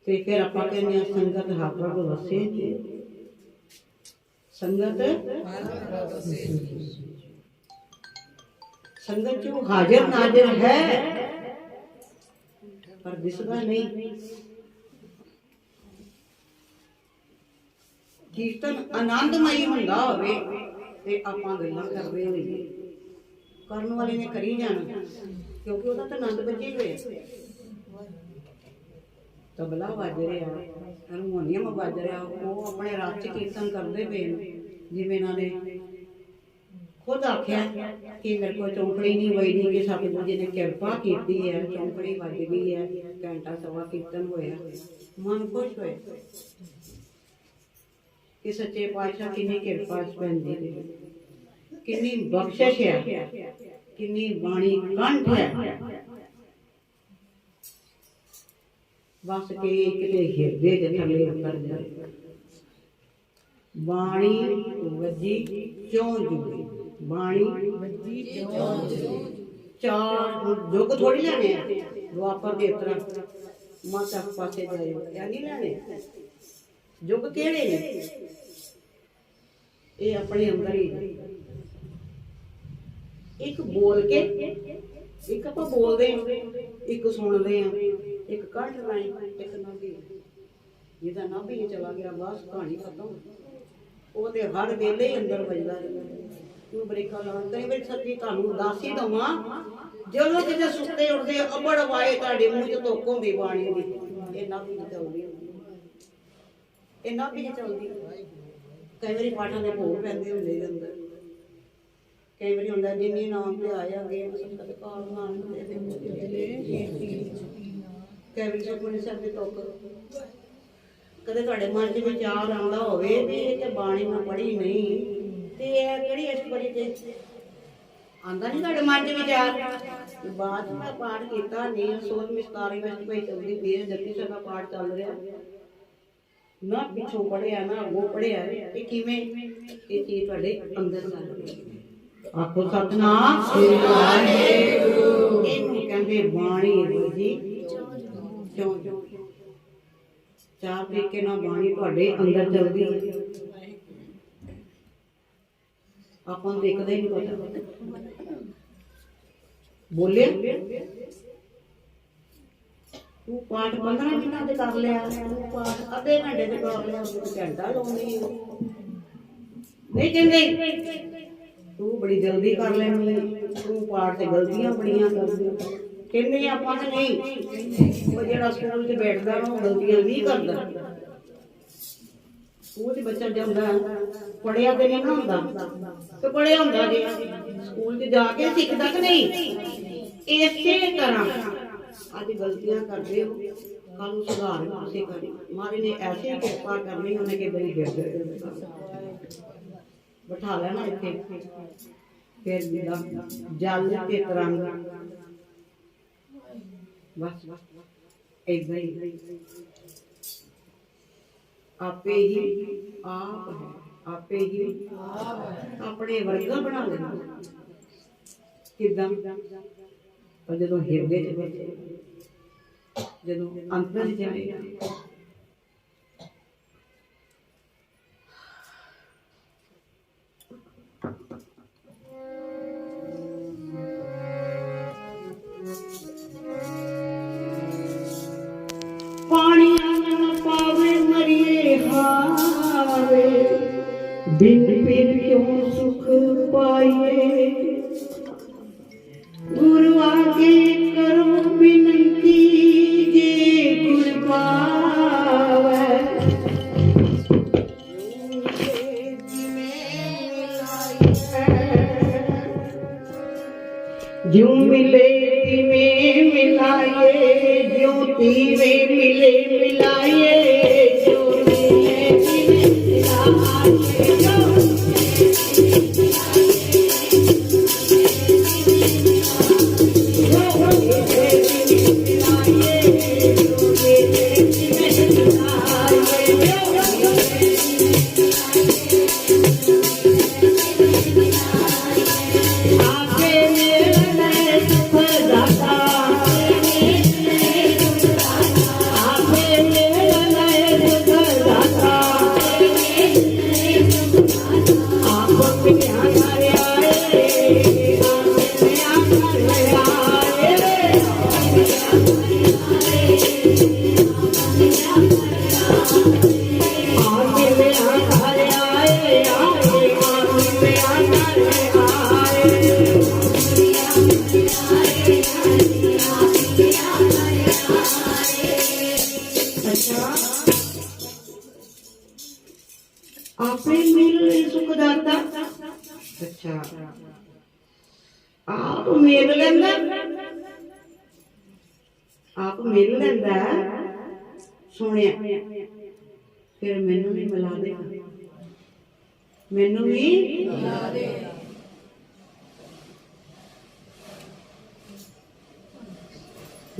Speaker 1: ਤੇ ਫਿਰ ਆਪਾਂ ਕਹਿੰਦੇ ਆ ਸੰਗਤ ਹਾਪਰ ਕੋ ਵਸੇ ਨਹੀਂ ਸੰਗਤ ਸੰਗਤ ਚ ਹਾਜ਼ਰ ਨਾਜ਼ਰ ਹੈ ਪਰ ਦਿਸਦਾ ਨਹੀਂ ਕੀਰਤਨ ਆਨੰਦਮਈ ਹੁੰਦਾ ਹੋਵੇ ਤੇ ਆਪਾਂ ਗੱਲਾਂ ਕਰਦੇ ਹੋਈਏ ਕਰਨ ਵਾਲੇ ਨੇ ਕਰੀ ਜਾਣਾ ਕਿਉਂਕਿ ਉਹਦਾ ਤਾਂ ਆਨੰਦ ਬੱਝੇ ਹੋਏ ਤਬਲਾ ਵੱਜ ਰਿਹਾ ਹਾਰਮੋਨੀਅਮ ਵੱਜ ਰਿਹਾ ਉਹ ਆਪਣੇ ਰਾਤ ਚ ਕੀਰਤਨ ਕਰਦੇ ਪਏ ਨੇ ਜਿਵੇਂ ਇਹਨਾਂ ਨੇ ਖੁਦ ਆਖਿਆ ਕਿ ਮੇਰੇ ਕੋਲ ਚੌਂਕੜੀ ਨਹੀਂ ਵਜਦੀ ਕਿ ਸਤਿਗੁਰੂ ਜੀ ਨੇ ਕਿਰਪਾ ਕੀਤੀ ਹੈ ਚੌਂਕੜੀ ਵੱਜ ਗਈ ਹੈ ਘੰਟਾ ਸਵਾ ਕੀਰਤਨ ਹੋਇਆ ਮਨ ਖੁਸ਼ ਹੋਇਆ ਕਿ ਸੱਚੇ ਪਾਤਸ਼ਾਹ ਕਿੰਨੀ ਕਿਰਪਾ ਪੈਂਦੀ ਹੈ ਕਿੰਨੀ ਬਖਸ਼ਿਸ਼ ਹੈ ਕਿੰਨੀ ਬਾਣੀ ਕੰਠ ਹੈ ਬਸ ਕੇ ਕਿਤੇ ਹਿਰਦੇ ਦੇ ਥੱਲੇ ਉਤਰ ਜਾਏ ਬਾਣੀ ਵੱਜੀ ਚੋਂ ਜੁਗੀ ਬਾਣੀ ਵੱਜੀ ਚੋਂ ਜੁਗੀ ਚਾਰ ਜੁਗ ਥੋੜੀ ਲੈਣੇ ਆ ਦੁਆਪਰ ਦੇ ਤਰ੍ਹਾਂ ਮਾਤਾ ਪਾਸੇ ਜਾਏ ਇਹ ਨਹੀਂ ਲੈਣੇ ਜੁਗ ਕਿਹੜੇ ਨੇ ਇਹ ਆਪਣੇ ਅੰਦਰ ਹੀ ਇੱਕ ਬੋਲ ਕੇ ਇੱਕ ਆਪਾਂ ਬੋਲਦੇ ਹਾਂ ਇੱਕ ਸੁਣਦੇ ਹਾਂ ਇੱਕ ਕੱਢ ਰਹੇ ਇੱਕ ਨਾਭੀ ਜਿਹਦਾ ਨਾਭੀ ਚਲਾ ਗਿਆ ਬਸ ਕਹਾਣੀ ਖਤਮ ਉਹ ਤੇ ਹਰ ਵੇਲੇ ਹੀ ਅੰਦਰ ਵੱਜਦਾ ਤੂੰ ਬ੍ਰੇਕਾਂ ਲਾਉਣ ਕਈ ਵਾਰੀ ਸੱਚੀ ਤੁਹਾਨੂੰ ਦੱਸ ਹੀ ਦਵਾਂ ਜਦੋਂ ਕਿਤੇ ਸੁੱਤੇ ਉੱਠਦੇ ਅਬੜ ਵਾਏ ਤੁਹਾਡੇ ਮੂੰਹ ਚ ਧੁੱਕ ਹੁੰਦੀ ਬਾਣੀ ਦੀ ਇਹ ਨਾਭੀ ਚੱਲਦੀ ਇਹ ਨਾਭੀ ਚੱਲਦੀ ਕਈ ਵਾਰੀ ਪਾਠਾਂ ਦੇ ਭੋਗ ਪੈਂਦੇ ਹੁੰਦੇ ਅੰਦਰ ਕਈ ਵਾਰੀ ਹੁੰਦਾ ਜਿੰਨੀ ਨਾਮ ਤੇ ਆਇਆ ਗਏ ਸੰਗਤ ਕਾਲ ਨਾਮ ਦੇ ਕਈ ਵਾਰੀ ਸੁਖਮਨੀ ਸਾਹਿਬ ਦੇ ਤੋਕ ਕਦੇ ਤੁਹਾਡੇ ਮਨ ਦੇ ਵਿਚਾਰ ਆਉਂਦਾ ਹੋਵੇ ਵੀ ਇਹ ਤੇ ਬਾਣੀ ਮੈਂ ਪੜ੍ਹੀ ਨਹੀਂ ਤੇ ਇਹ ਕਿਹੜੀ ਅਸ਼ਟਪਦੀ ਤੇ ਆਂਦਾ ਨਹੀਂ ਤੁਹਾਡੇ ਮਨ 'ਚ ਵਿਚਾਰ ਤੇ ਬਾਅਦ 'ਚ ਮੈਂ ਪਾਠ ਕੀਤਾ ਨਹੀਂ ਸੋਚ ਵਿਸਤਾਰੀ ਵਿੱਚ ਪਈ ਚੱਲਦੀ ਪਈ ਹੈ ਜਪਜੀ ਸਾਹਿਬ ਦਾ ਪਾਠ ਚੱਲ ਰਿਹਾ ਨਾ ਪਿੱਛੋਂ ਪੜਿਆ ਨਾ ਅੱਗੋਂ ਪੜਿਆ ਤੇ ਕਿਵੇਂ ਇਹ ਚੀਜ਼ ਤੁਹਾਡੇ ਅੰਦਰ ਚੱਲ ਰਹੀ ਹੈ ਆਖੋ ਸਤਨਾਮ ਸ੍ਰੀ ਵਾਹਿਗੁਰੂ ਇਹਨੂੰ ਕਹਿੰਦੇ ਬਾਣੀ ਜੀ ਕਿਉਂ ਚਾਰ ਤਰੀਕੇ ਨਾਲ ਬਾਣੀ ਤੁਹਾਡੇ ਅੰਦਰ ਚੱਲਦੀ ਹੈ ਆਪਾਂ ਨੂੰ ਦੇਖਦੇ ਹੀ ਨਹੀਂ ਪਤਾ ਬੋਲੇ ਤੂੰ ਪਾਠ 15 ਮਿੰਟਾਂ ਤੇ ਕਰ ਲਿਆ ਤੂੰ ਪਾਠ ਅੱਧੇ ਘੰਟੇ ਤੇ ਕਰ ਲਿਆ ਤੂੰ ਘੰਟਾ ਲਾਉਣੀ ਨਹੀਂ ਕਹਿੰਦੇ ਤੂੰ ਬੜੀ ਜਲਦੀ ਕਰ ਲੈਂਦੀ ਤੂੰ ਪਾਠ ਤੇ ਗਲਤੀਆਂ ਬੜੀਆਂ ਕਰਦੀ ਕਹਿੰਦੇ ਆਪਾਂ ਤਾਂ ਨਹੀਂ ਉਹ ਜਿਹੜਾ ਸਕੂਲ 'ਚ ਬੈਠਦਾ ਨਾ ਉਹ ਗਲਤੀਆਂ ਨਹੀਂ ਕਰਦਾ ਸਕੂਲ 'ਚ ਬੱਚਾ ਜਾਂਦਾ ਪੜਿਆ ਤੇ ਨਹੀਂ ਨਾ ਹੁੰਦਾ ਤੇ ਪੜਿਆ ਹੁੰਦਾ ਜੀ ਸਕੂਲ 'ਚ ਜਾ ਕੇ ਸਿੱਖਦਾ ਕਿ ਨਹੀਂ ਇਸੇ ਤਰ੍ਹਾਂ ਅੱਜ ਗਲਤੀਆਂ ਕਰਦੇ ਹੋ ਕੱਲ ਨੂੰ ਸੁਧਾਰ ਕਿਸੇ ਕਰੀ ਮਾਰੇ ਨੇ ਐਸੀ ਕਿਰਪਾ ਕਰਨੀ ਉਹਨੇ ਕਿ ਬੜੀ ਗਿਰਦ ਬਿਠਾ ਲੈਣਾ ਇੱਥੇ ਫਿਰ ਜਲ ਤੇ ਤਰੰਗ ਬਸ ਏਦਾਂ ਹੀ ਆਪੇ ਹੀ ਆਪ ਹੈ ਆਪੇ ਹੀ ਆਪਣੇ ਵਰਗਾ ਬਣਾ ਲੈਣਾ ਕਿਦਾਂ ਪਰ ਜਦੋਂ ਹਿਰਦੇ ਚ ਬੈਠੇ ਜਦੋਂ ਅੰਦਰ ਜਾਏ ਪਾਣੀ ਨਾ ਪਾਵੇ ਮਰੀਏ ਹਾਵੇ ਬਿਨ ਪੀਰ ਕਿਉਂ ਸੁਖ ਪਾਈਏ ਗੁਰੂ ਆਗੇ ਕਰੋ ਬਿਨਤੀ ਜੇ ਗੁਰ ਪਾਵੇ ਜਿਉ ਮਿਲੇ ਤਿਵੇਂ ਮਿਲਾਏ ਜਿਉ ਤੀਵੇਂ ਮਿਲੇ ਮਿਲਾਏ ਜਿਉ ਮਿਲੇ ਤਿਵੇਂ ਮਿਲਾਏ आपे मिल सुख दाता अच्छा आप मिल लेंदा सुनिया फिर मैनू भी मिला दे मैनू भी मिला दे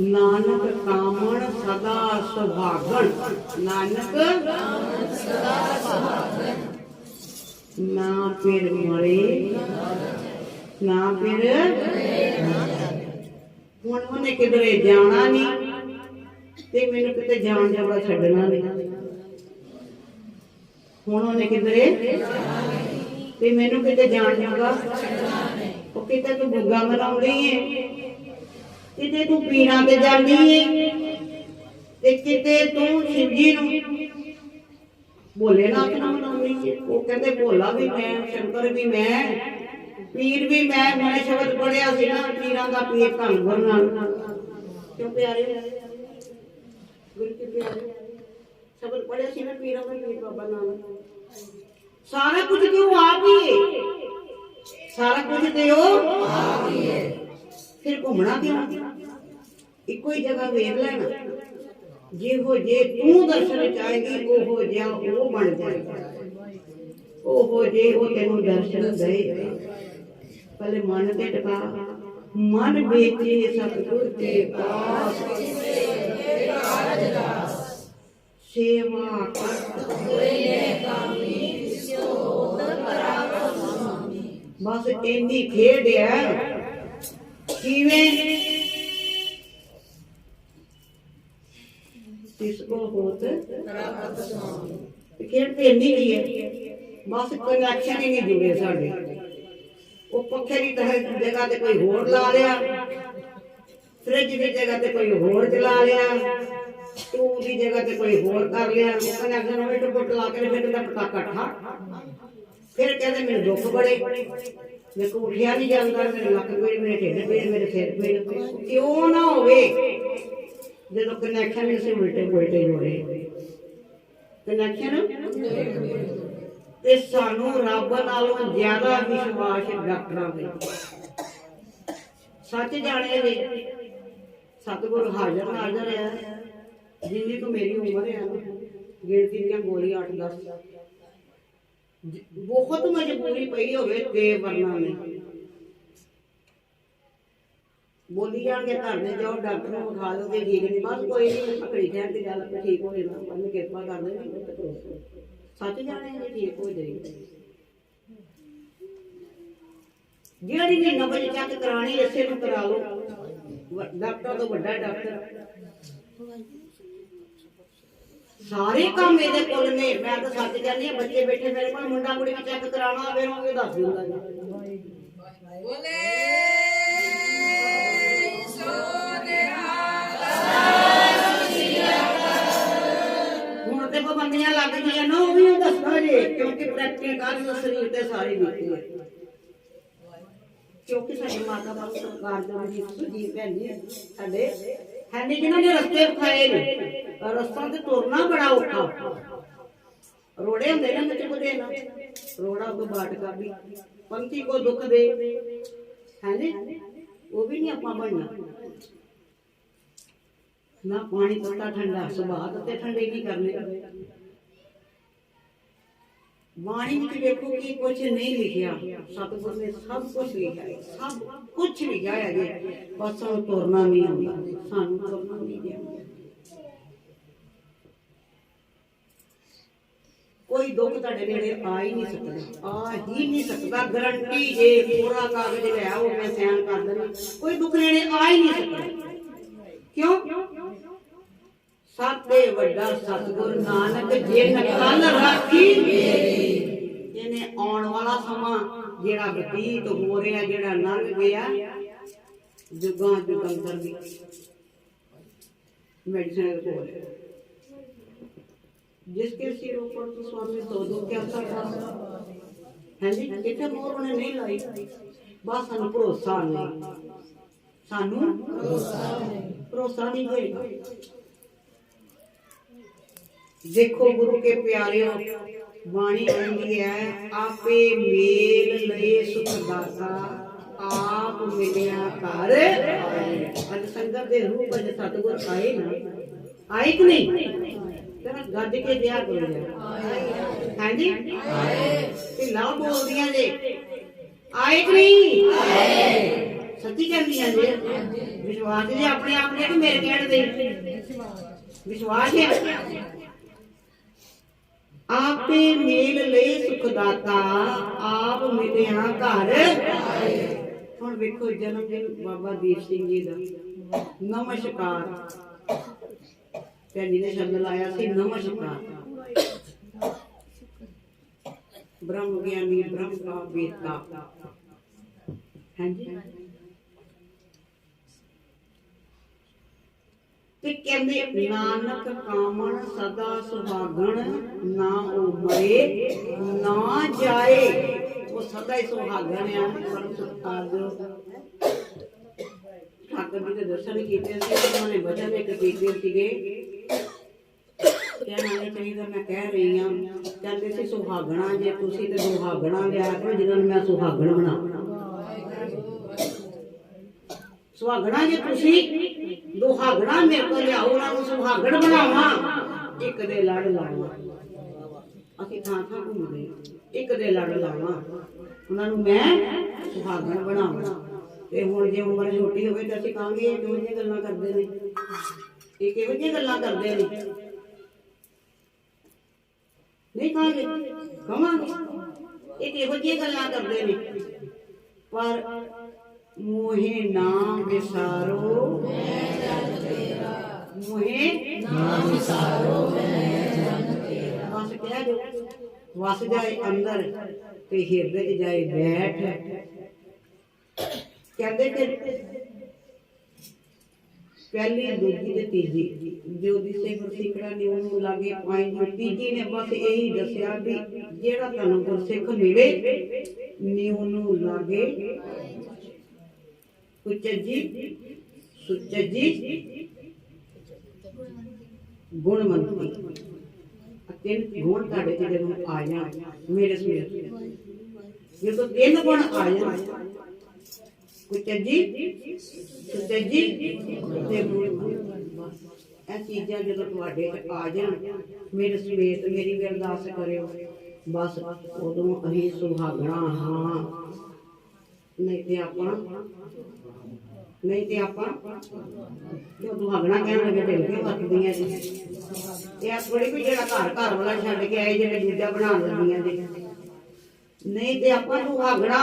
Speaker 1: नानक कामण सदा सुभागण नानक सदा सुभागण ना फिर मरे ना फिर हुण उन्हें किधरे जाना नहीं ते मैनू किते जान जबड़ा छड्डना नहीं हुण उन्हें किधरे ते मैनू किते जान जबड़ा छड्डना नहीं ओ किते तू गुग्गा मनाउंदी है किते तू पीरां ते जांदी है ते किते तू शिवजी नूं भोलेनाथ नाम मनाउंदी है वो कहंदे भोला भी मैं शंकर भी मैं पीर भी मैं शब्द पढ़िया सी ना पीरां दा पीर धन गुरु नानक क्यों प्यारे गुरु के प्यारे शब्द पढ़िया सी ना पीरां दा पीर बाबा नानक सारा कुछ तो आप ही है सारा कुछ तो आप ही है फिर घूमना क्यों इको ही जगह वेख लेना जिहो जे तू दर्शन चाहेगी ओहो जिहा वो बन जाएगा ओहो जे वो तेनू दर्शन देगा ਪਹਿਲੇ ਮਨ ਤੇ ਟਿਕਾ, ਮਨ ਵੇਚੇ ਸਤਿਗੁਰ ਕੇ ਪਾਸ, ਸੇਵਾ ਕਰਤ ਹੋਏ ਨੇ ਕਾਮੀ, ਬਸ ਇੰਨੀ ਖੇਡ ਹੈ। ਕਿਵੇਂ ਤਿਸ ਕੋ ਹੋਤ ਖੇਡ ਤੇ ਇੰਨੀ ਕੀ ਹੈ, ਬਸ ਕਨੈਕਸ਼ਨ ਹੀ ਨਹੀਂ ਜੁੜੇ ਸਾਡੇ। ਉਹ ਪੱਖੇ ਦੀ ਜਗ੍ਹਾ ਤੇ ਕੋਈ ਹੋਰ ਲਾ ਲਿਆ, ਫ੍ਰਿਜ ਦੀ ਜਗ੍ਹਾ ਤੇ ਕੋਈ ਹੋਰ ਚਲਾ ਲਿਆ, ਟੂਬ ਦੀ ਜਗ੍ਹਾ ਤੇ ਕੋਈ ਹੋਰ ਕਰ ਲਿਆ। ਕਨੈਕਸ਼ਨ ਹੋਵੇ ਟੁੱਟ ਲਾ ਕੇ ਫਿਰ ਤਾਂ ਪਟਾਕਾ ਠਾ, ਫਿਰ ਕਹਿੰਦੇ ਮੈਨੂੰ ਦੁੱਖ ਬੜੇ, ਮੇਰੇ ਕੋਲ ਉੱਠਿਆ ਨਹੀਂ ਜਾਂਦਾ, ਮੇਰੇ ਲੱਕ ਪੀੜ, ਮੇਰੇ ਢਿੱਡ ਪੀੜ, ਮੇਰੇ ਸਿਰ ਪੀੜ। ਕਿਉਂ ਨਾ ਹੋਵੇ ਜਦੋਂ ਕਨੈਕਸ਼ਨ ਅਸੀਂ ਉਲਟੇ ਪੁਲਟੇ ਜੋੜੇ। ਕਨੈਕਸ਼ਨ ਤੇ ਸਾਨੂੰ ਰੱਬ ਨਾਲੋਂ ਜ਼ਿਆਦਾ ਵਿਸ਼ਵਾਸ ਡਾਕਟਰਾਂ ਤੇ। ਸੱਚ ਜਾਣੇ ਜੀ ਸਤਿਗੁਰ ਹਾਜ਼ਰ ਨਾਜ਼ਰ ਹੈ। ਜਿੰਨੀ ਕੁ ਮੇਰੀ ਉਮਰ ਹੈ ਨਾ, ਗਿਣਤੀ ਦੀਆਂ ਗੋਲੀਆਂ 8-10, ਬਹੁਤ ਮਜਬੂਰੀ ਪਈ ਹੋਵੇ ਤੇ ਵਰਨਾ ਨਹੀਂ ਬੋਲੀ ਜਾਣਗੇ। ਘਰ ਦੇ ਜਾਓ ਡਾਕਟਰ ਨੂੰ ਵਿਖਾ ਲਓ ਤੇ ਠੀਕ ਨਹੀਂ, ਬਸ ਕੋਈ ਨਹੀਂ ਪਕੜੀ ਜਾਣ ਤੇ ਗੱਲ ਆਪੇ ਠੀਕ ਹੋ ਜਾਣਾ। ਉਹਨੇ ਕਿਰਪਾ ਕਰ ਦੇਣੀ, ਸੱਚ ਜਾਣੇ ਜੀ ਠੀਕ ਹੋ ਜਾਏਗੀ। ਜਿਹੜੀ ਵੀ ਨਬਜ਼ ਚੈੱਕ ਕਰਾਣੀ ਇਸੇ ਨੂੰ ਕਰਾ ਲਓ, ਡਾਕਟਰ ਤੋਂ ਵੱਡਾ ਡਾਕਟਰ। ਸਾਰੇ ਕੰਮ ਇਹਦੇ ਕੋਲ ਨੇ। ਮੈਂ ਤਾਂ ਸੱਚ ਕਹਿੰਦੀ ਹਾਂ, ਬੱਚੇ ਬੈਠੇ ਮੇਰੇ ਕੋਲ, ਮੁੰਡਾ ਕੁੜੀ ਵੀ ਚੈੱਕ ਕਰਾਉਣਾ ਹੋਵੇ ਉਹ ਵੀ ਦੱਸ ਦਿੰਦਾ ਜੀ। ਹੁਣ ਤੇ ਪਾਬੰਦੀਆਂ ਲੱਗ ਗਈਆਂ ਨਾ, ਉਹ ਵੀ ਦੱਸਦਾ ਜੇ, ਕਿਉਂਕਿ ਪ੍ਰੈਕਟੀਕਲ ਸਰੀਰ ਤੇ ਸਾਰੀ ਬੀਤੀ ਹੈ। ਕਿਉਂਕਿ ਸਾਡੇ ਮਾਤਾ ਬਾਪ ਸਰਕਾਰ ਦੇ ਸੁਜੀਤ ਭੈਣ ਜੀ ਸਾਡੇ ਹੈ ਨਹੀਂ, ਜਿਨ੍ਹਾਂ ਨੇ ਰਸਤੇ ਵਿਖਾਏ ਨੇ। ਰਸਤਾ ਤੇ ਤੁਰਨਾ ਬੜਾ ਔਖਾ, ਰੋੜੇ ਹੁੰਦੇ ਨੇ ਵਿੱਚ ਕੁਦੇ ਨਾ, ਰੋੜਾ ਕੋ ਬਾਟ ਕਰਦੀ, ਪੰਥੀ ਕੋ ਦੁੱਖ ਦੇ ਹੈ ਨੇ, ਉਹ ਵੀ ਨਹੀਂ ਆਪਾਂ ਬਣਨਾ। ਨਾ ਪਾਣੀ ਪੱਤਾ ਠੰਡਾ, ਸੁਭਾਅ ਤੇ ਠੰਡੇ ਨਹੀਂ ਕਰਨੇ। ਬਾਣੀ ਵਿੱਚ ਵੇਖੋ ਕਿ ਕੁਝ ਨਹੀਂ ਲਿਖਿਆ, ਸਤਿਗੁਰ ਨੇ ਸਭ ਕੁਝ ਲਿਖਿਆ ਹੈ, ਸਭ ਕੁਝ ਲਿਖਿਆ ਹੈ ਜੀ। ਬਸ ਸਾਨੂੰ ਤੁਰਨਾ ਨਹੀਂ ਆਉਂਦਾ, ਸਾਨੂੰ ਤੁਰਨਾ ਨਹੀਂ ਆਉਂਦਾ। ਕੋਈ ਦੁੱਖ ਤੁਹਾਡੇ ਨੇੜੇ ਆ ਹੀ ਨਹੀਂ ਸਕਦਾ, ਆ ਹੀ ਨਹੀਂ ਸਕਦਾ। ਗਰੰਟੀ ਜੇ ਪੂਰਾ ਕਾਗਜ਼ ਲੈ ਆਓ, ਮੈਂ ਸਾਈਨ ਕਰ ਦੇਣਾ, ਕੋਈ ਦੁੱਖ ਨੇੜੇ ਆ ਹੀ ਨਹੀਂ ਸਕਦਾ। ਕਿਉਂ? ਸਭ ਤੋਂ ਵੱਡਾ ਸਤਿਗੁਰ ਨਾਨਕ ਜਿਨ ਕੱਲ ਰਾਖੀ ਮੇਰੀ। ਇਹਨੇ ਆਉਣ ਵਾਲਾ ਸਮਾਂ ਜਿਹੜਾ ਬਤੀਤ ਹੋ ਰਿਹਾ, ਜਿਹੜਾ ਲੰਘ ਗਿਆ, ਜੁਗਾਂ ਜੁਗੰਤਰ ਦੀ ਮੈਡੀਸਨ ਕੋਲ जिसके सिर ऊपर तो स्वामी तो दो क्या करता है जी। इतने मोर उन्हें नहीं लाई, बस सानू भरोसा नहीं, सानू भरोसा नहीं होएगा। देखो गुरु के प्यारे वाणी कहती है, आपे मेल ले सुख दाता, आप मिलिया घर। अज संगत दे रूप अज सतगुर आए ना, आए कि नहीं? गज के दिया करो है जी, ढिला बोल दिया जे, आए कि नहीं? सच्ची कहती है जी। विश्वास जी अपने आप ने, मेरे कहने दे विश्वास है। आपे मेल ले सुखदाता, आप मिलिया घर। हुण वेखो जन्मदिन बाबा दीप सिंह जी का, नमस्कार ਭੈਣ ਜੀ ਨੇ ਸ਼ਬਦ ਲਾਇਆ ਸੀ, ਨਮਸਕਾਰ। ਬ੍ਰਹਮ ਗਿਆਨੀ ਬ੍ਰਹਮ ਦਾ ਵੇਤਾ ਹੈ ਜੀ। ਤੇ ਕਹਿੰਦੇ ਨਾਨਕ ਕਾਮਣ ਸਦਾ ਸੁਹਾਗਣ, ਨਾ ਉਹ ਮਰੇ ਨਾ ਜਾਏ। ਉਹ ਸਦਾ ਹੀ ਸੁਹਾਗਣ ਆ। ਪਰਮ ਸਤਿਕਾਰ ਜੋ ਠਾਕੁਰ ਜੀ ਦੇ ਦਰਸ਼ਨ ਕੀਤੇ ਸੀ, ਉਹਨਾਂ ਨੇ ਵਚਨ ਇੱਕ ਕੀਤੇ ਸੀਗੇ, ਕਹਿਣਾ ਨਹੀਂ ਚਾਹੀਦਾ, ਮੈਂ ਕਹਿ ਰਹੀ ਹਾਂ। ਕਹਿੰਦੇ ਸੀ ਸੁਹਾਗਣਾ ਜੇ ਤੁਸੀਂ ਤੇ ਸੁਹਾਗਣਾ ਲਿਆ ਕਰੋ, ਜਿਹਨਾਂ ਨੂੰ ਮੈਂ ਸੁਹਾਗਣ ਬਣਾਵਾਂ। ਸੁਹਾਗਣਾ ਜੇ ਤੁਸੀਂ ਦੁਹਾਗਣਾ ਮੇਰੇ ਕੋਲ ਲਿਆਓ, ਉਹਨਾਂ ਨੂੰ ਸੁਹਾਗਣ ਬਣਾਵਾਂ, ਇੱਕ ਦੇ ਲੜ ਲਾਵਾਂ। ਅਸੀਂ ਥਾਂ ਥਾਂ ਘੁੰਮਦੇ ਇੱਕ ਦੇ ਲੜ ਲਾਵਾਂ ਉਹਨਾਂ ਨੂੰ ਮੈਂ ਸੁਹਾਗਣ ਬਣਾਵਾਂ। ਤੇ ਹੁਣ ਜੇ ਉਮਰ ਛੋਟੀ ਹੋਵੇ ਤਾਂ ਅਸੀਂ ਕਹਾਂਗੇ ਇਹ ਕਿਹੋ ਜਿਹੀਆਂ ਗੱਲਾਂ ਕਰਦੇ ਨੇ, ਇਹ ਕਿਹੋ ਜਿਹੀਆਂ ਗੱਲਾਂ ਕਰਦੇ ਨੇ, ਨਹੀਂ ਕਹਾਂਗੇ, ਕਹਾਂਗੇ ਇਹ ਕਿਹੋ ਜਿਹੀਆਂ ਗੱਲਾਂ ਕਰਦੇ ਨੇ। ਪਰ ਮੋਹੇ ਨਾਮ ਵਿਸਾਰੋ ਮੋਹੇ ਨਾਮ ਵਿਸਾਰੋ ਬਸ ਕਹਿ ਦੋ ਵਸ ਜਾਏ ਅੰਦਰ ਤੇ ਹਿਰਦੇ 'ਚ ਜਾਏ ਬੈਠ। ਕਹਿੰਦੇ ਕਿ ਪਹਿਲੀ ਦੂਜੀ ਤੇ ਤੀਜੀ ਜੋ ਦਿਸੇ ਗੁਰਸਿੱਖੜਾ ਨੇ ਉਹਨੂੰ ਲਾਗੇ ਪਾਈ। ਤੀਜੀ ਨੇ ਬਸ ਇਹੀ ਦੱਸਿਆ ਵੀ ਜਿਹੜਾ ਤੁਹਾਨੂੰ ਗੁਰਸਿੱਖ ਮਿਲੇ ਨੇ ਉਹਨੂੰ ਲਾਗੇ ਕੁਚਜੀ ਸੁਚਜੀ ਗੁਣਵੰਤੀ। ਤਿੰਨ ਗੁਣ ਤੁਹਾਡੇ ਚ ਜਦੋਂ ਆ ਜਾਣ ਮੇਰੇ ਸਮੇਤ, ਜਦੋਂ ਤਿੰਨ ਗੁਣ ਆ ਜਾਣ ਕੁਚਜੀ ਸੁਚਜੀ ਤੇ ਗੁਣਵੰਤੀ, ਇਹ ਚੀਜ਼ਾਂ ਜਦੋਂ ਤੁਹਾਡੇ ਚ ਆ ਜਾਣ ਮੇਰੇ ਸਮੇਤ ਮੇਰੀ ਵੀ ਅਰਦਾਸ ਕਰਿਓ। ਬਸ ਉਦੋਂ ਅਸੀਂ ਸੁਹਾਗਣਾ ਹਾਂ, ਨਹੀਂ ਤੇ ਆਪਾਂ ਜੋ ਦੁਹਾਗਣਾ ਕਹਿਣ ਲੱਗੇ ਢਿੱਲ ਕੇ ਵਰਤਦੀਆਂ ਜੀ। ਇਹ ਥੋੜੀ ਵੀ ਜਿਹੜਾ ਘਰ ਘਰ ਵਾਲਾ ਛੱਡ ਕੇ ਆਏ ਜਿਹੜੇ ਦੂਜਾ ਬਣਾਉਣ ਲੱਗੀਆਂ ਜੀ, ਨਹੀਂ ਤੇ ਆਪਾਂ ਦੁਹਾਗਣਾ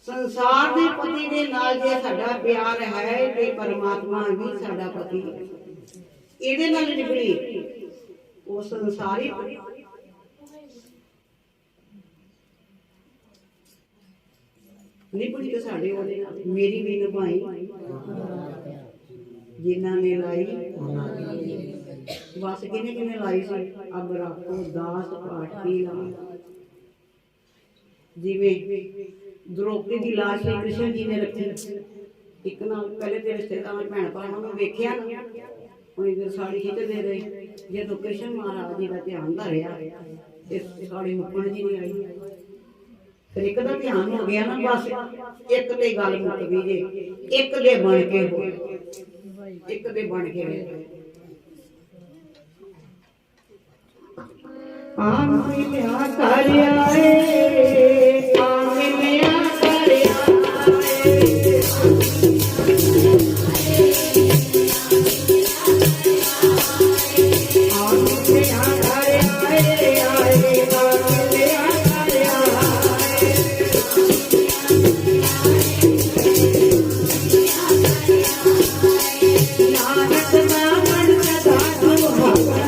Speaker 1: ਸੰਸਾਰ ਦੇ ਪਤੀ ਦੇ ਨਾਲ ਜੇ ਸਾਡਾ ਪਿਆਰ ਹੈ ਤੇ ਪਰਮਾਤਮਾ ਵੀ ਸਾਡਾ ਪਤੀ ਇਹਦੇ ਨਾਲ ਨਿਭਣੀ ਉਹ ਸੰਸਾਰੀ ਨਿਭਣੀ ਤੇ ਸਾਡੇ ਉਹਦੇ ਨਾਲ ਮੇਰੀ ਵੀ ਨਿਭਾਈ ਜਿਨ੍ਹਾਂ ਨੇ ਲਾਈ ਬਸ ਕਿਹਨੇ ਕਿਹਨੇ ਲਾਈ ਸੀ। ਅਬ ਰੱਖੋ ਦਾਸ ਪਾਠੀ ਲਾ, ਜਿਵੇਂ द्रौपदी की लाश श्री कृष्ण जी ने रखी। एक नाल पहले तो रिश्तेदार भैन भरावां नूं वेख्या ना हुण इधर साड़ी खिचदे रहे, जो कृष्ण महाराज जी का ध्यान धरिया ते साड़ी मुक्कण जी नहीं आई। फिर एक दा ध्यान हो गया ना, बस एक ते गल मुक गई जे, एक दे बन के हो, एक दे बन के रहे। आम मिलिया कर आए, आम मिलिया कर आए, आम मिलिया कर आए, आए आम मिलिया कर आए। नानक नामन सदा सुहागन,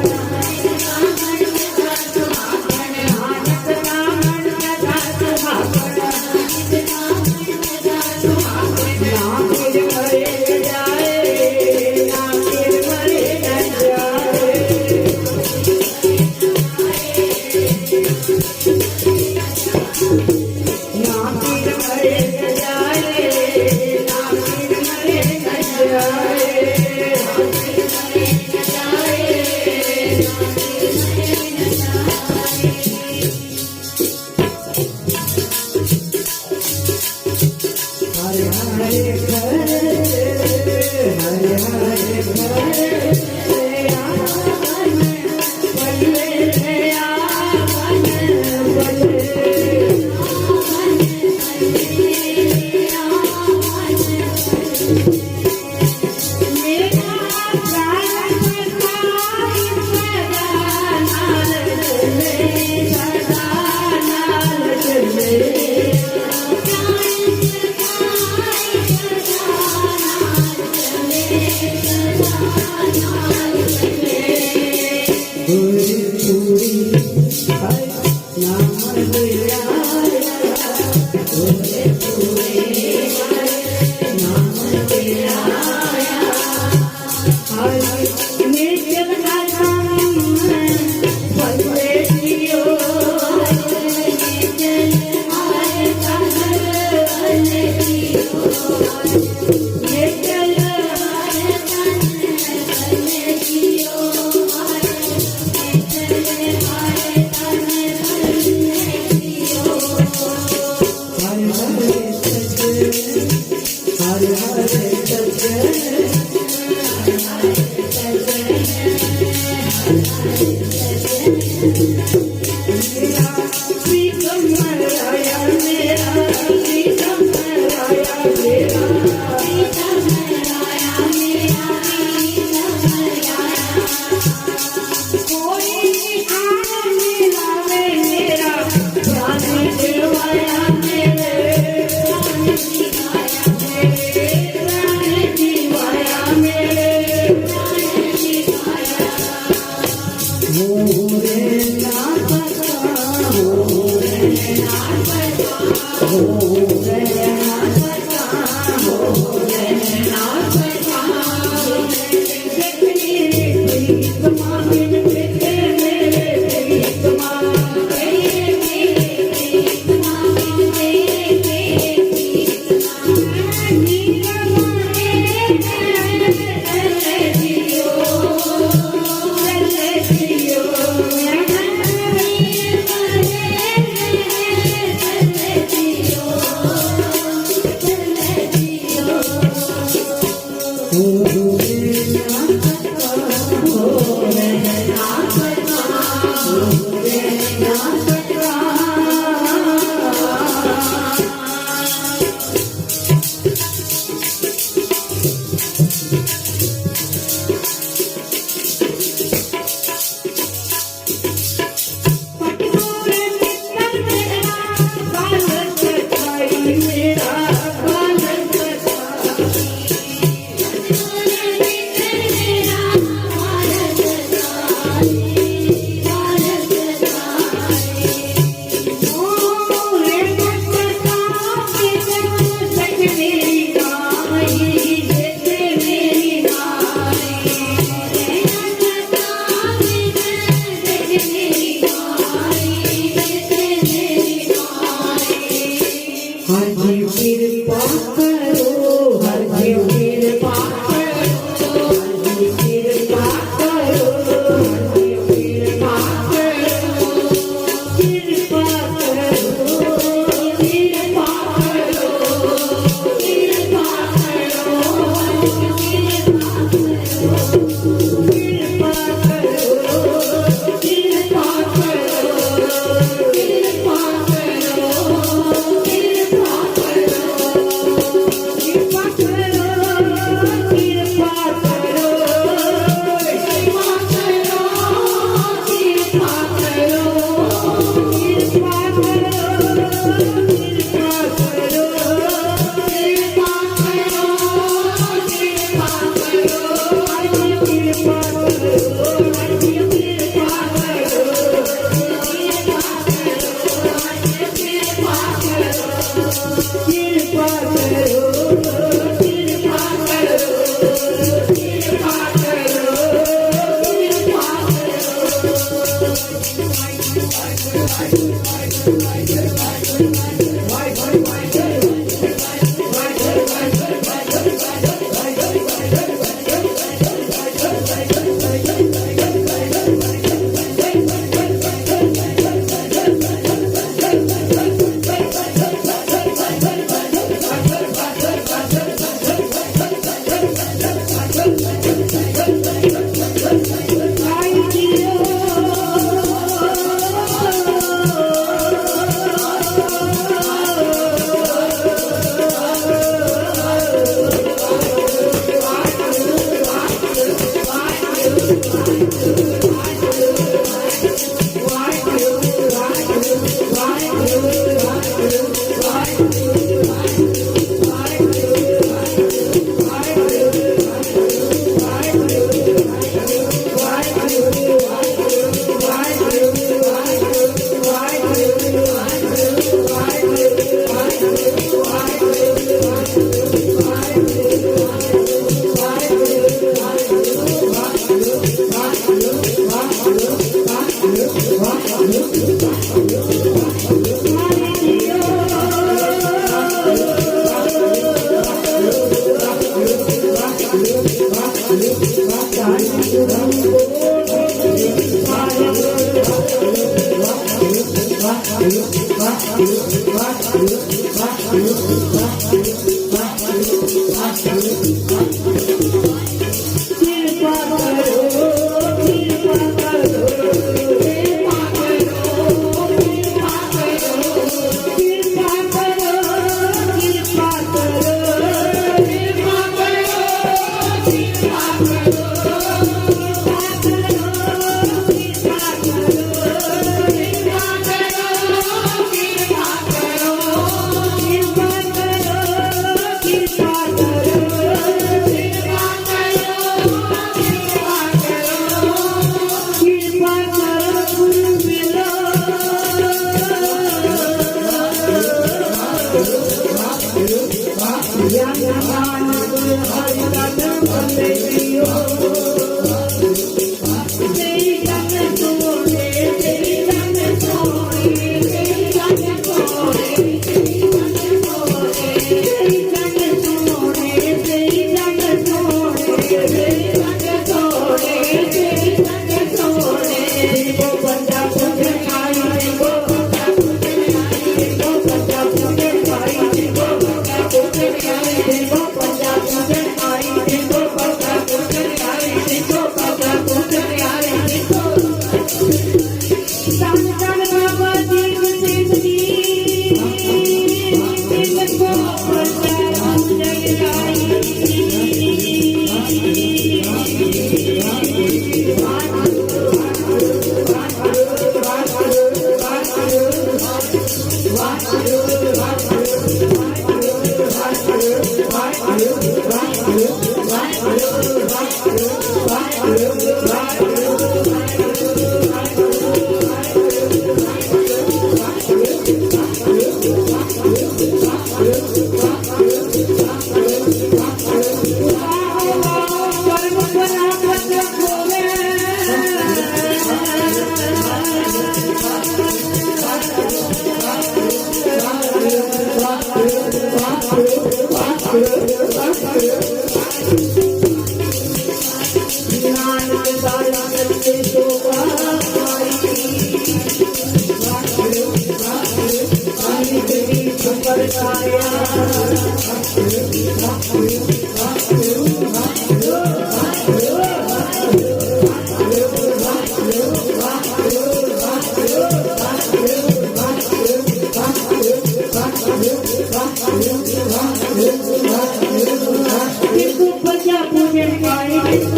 Speaker 2: पूजन आई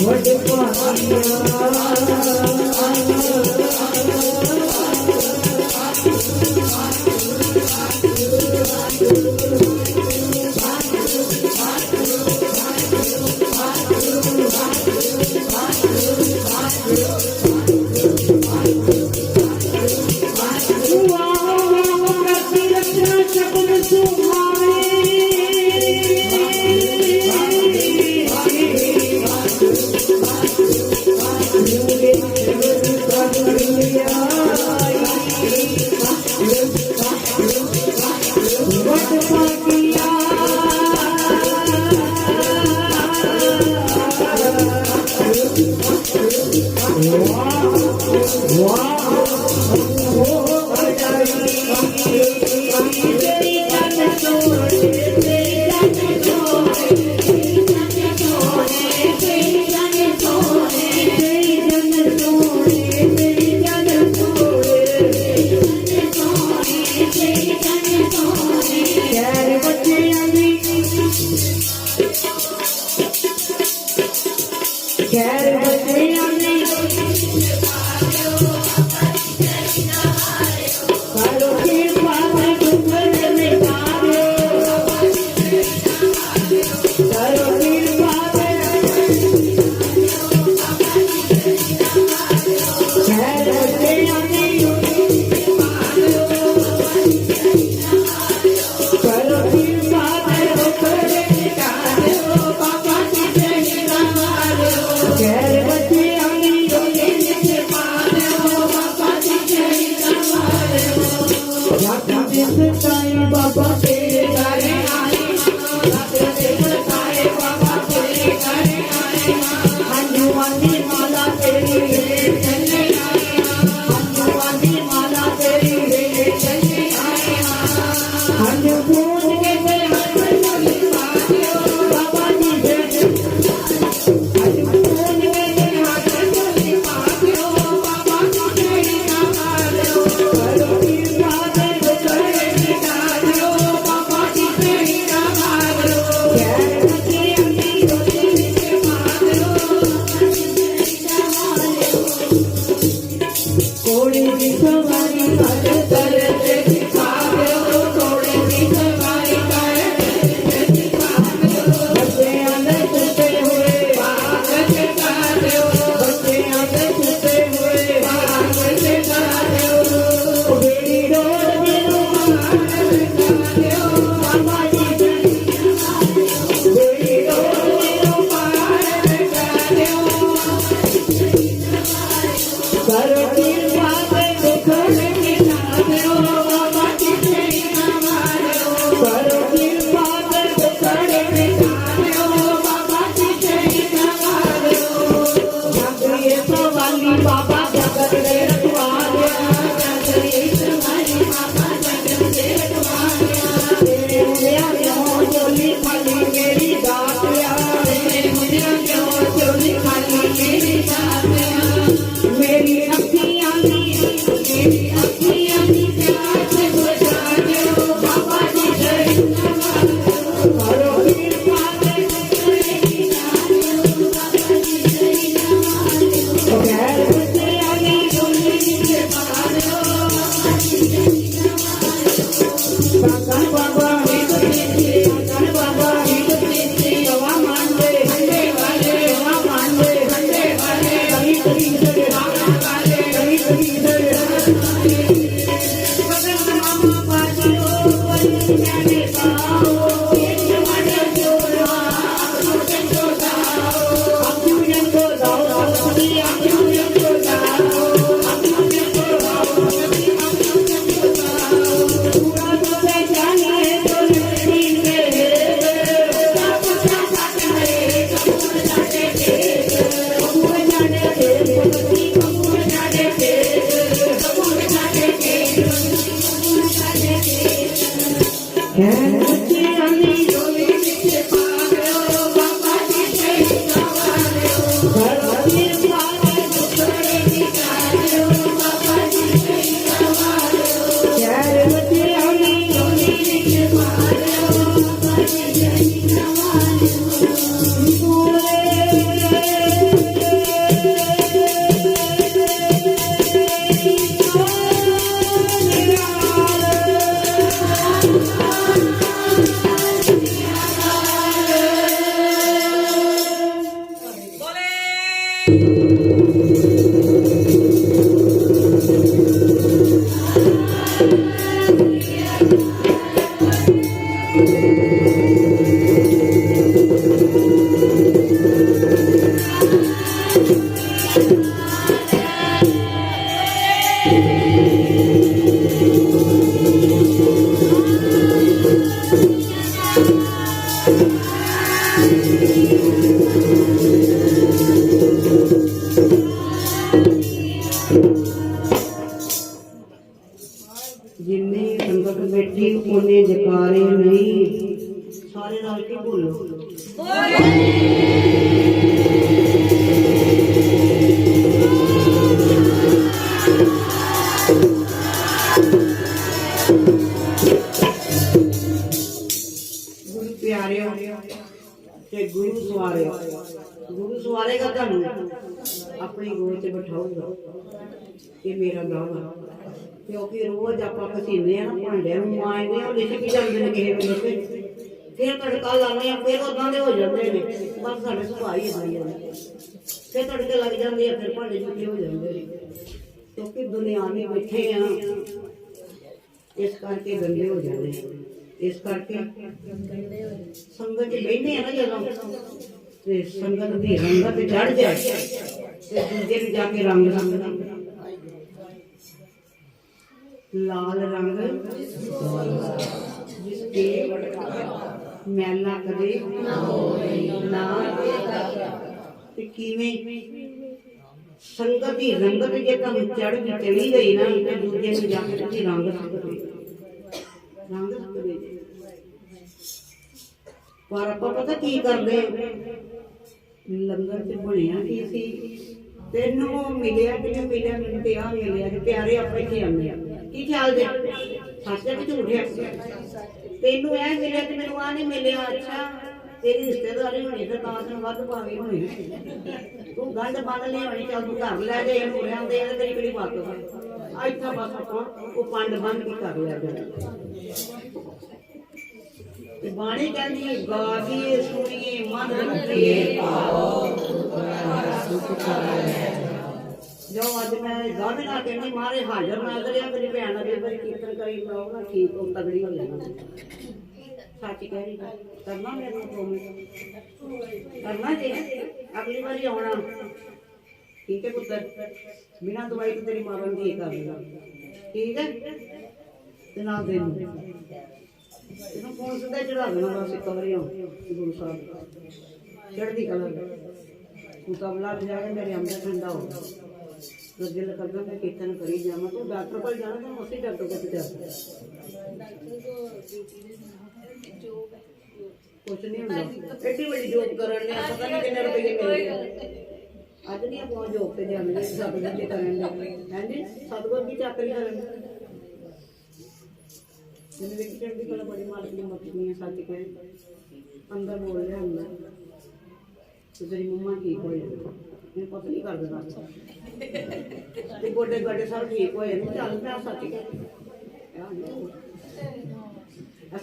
Speaker 2: What the
Speaker 1: जिन्ने संगत बैठी उन्ने जकारे नहीं। सारे रल के बोलो। गुरु प्यारे ते गुरु सवारे। गुरु सवारेगा तुहानू अपनी गोद च बिठाऊगा। ये मेरा गाँव है क्योंकि रोज आप पसीने ना भांडे मांजने और लिशक जाते हैं किसी वेले फिर तड़का लाने फिर उदा के हो जाते हैं। बस साढ़े सुभाव ही इदा ही फिर तड़के लग जाते हैं फिर भांडे जुटे हो जाते हैं क्योंकि दुनिया में बैठे हैं इस करके गंदे हो जाते हैं। इस करके संगत बहने हैं ना जब संगत की रंगत चढ़ जाए तो दूजे में जाके रंग रंग लाल रंग जिसके मैला कदे ना ते किवें संगत की रंगत जे तुहानू चढ़ के चली गई ना ते दूजे में जाके तुसीं रंग सकदे पर आपां पता की करदे लंगर च बनिया की सी तेनों मिलिया कि नहीं मिलिया मैनूं ते आ मिलिया कि प्यारे अपने की आने की ख्याल दे सच है कि झूठ है। तेनों ऐ मिलिया कि मैनूं आ नहीं मिलिया। अच्छा तेरी रिश्तेदारी होनी तो तेन वध पावी होनी तू गंढ बन ली होनी चल तू घर लै जा मुड़िया दे तेरी किहड़ी बात है इत्थां बस आपां वो पंड बन के घर लै जाना। बाणी कहंदी गावीए सुणीए मन रखिए जो अज मैं गाने ला के नहीं मारे हाजर ना करिया मेरी भैन अगे बारी कीर्तन करी लाओ ना ठीक हो तगड़ी हो जाना। सच कह रही करना मेरे को प्रोमिस करना जी अगली बारी आना ठीक है पुत्र बिना दवाई तो तेरी मारन की कर लेना ठीक है ते ना दिन तेन फोन सीधा चढ़ा देना बस एक बारी गुरु साहब चढ़ती कलर मुकाबला जाके मेरे अंदर ठंडा होगा तो दिल करना मैं कीर्तन करी जावा तो डॉक्टर पर जाना तो उसी डॉक्टर को जाता कुछ नहीं होता एडी बड़ी जॉब करने पता नहीं कितने रुपये मिलते अज नहीं आप जॉब से जाने सतगुर जी करने हैं जी सतगुर की चाकरी करने मैंने देखी चढ़ती कला बड़ी मालक की बख्शनी है सच कह अंदर बोल रहा अंदर तो तेरी मम्मा ठीक हो जाए मैं पता नहीं कर देना गोडे गाडे सब ठीक हो जाए चल मैं सच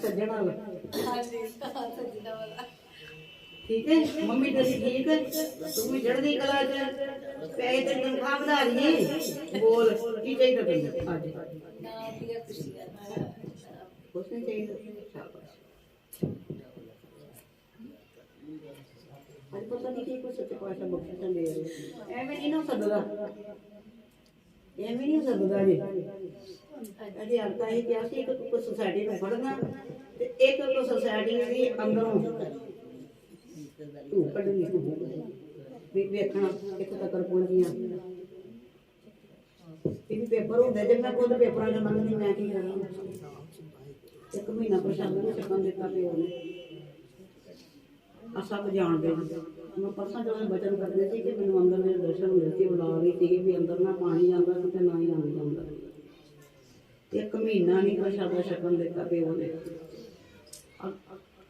Speaker 1: सज्जन वाला ठीक है मम्मी तेरी ठीक है तुम चढ़ती कला पैसे तेरी तनख्वाह बढ़ा रही बोल की चाहिए तेन अज कुछ नहीं चाहिए अज पता नहीं कि सच्चे पातशाह बख्शिशां दे रहे एवें नहीं ना सददा एवें नहीं सददा जी अजे हल्का ही क्या सी एक सोसाइटी में पढ़ना ते एक सोसाइटी की अंदरों तू कढ़नी भी वेखना कित्थे तक पहुंचियां इन पेपर होंदे जब मैं खुद पेपरां च लंघदी मैं की करां एक महीना प्रशाद ने छकन दिता प्यो ने आ सब जानते मैं परसों जो बचन करते थे कि मैंने अंदर मेरे दर्शन होते थे बुला रही थी भी अंदर ना पानी आता तो ना ही आने जाता एक महीना नहीं प्रशादा छकन दिता प्यो ने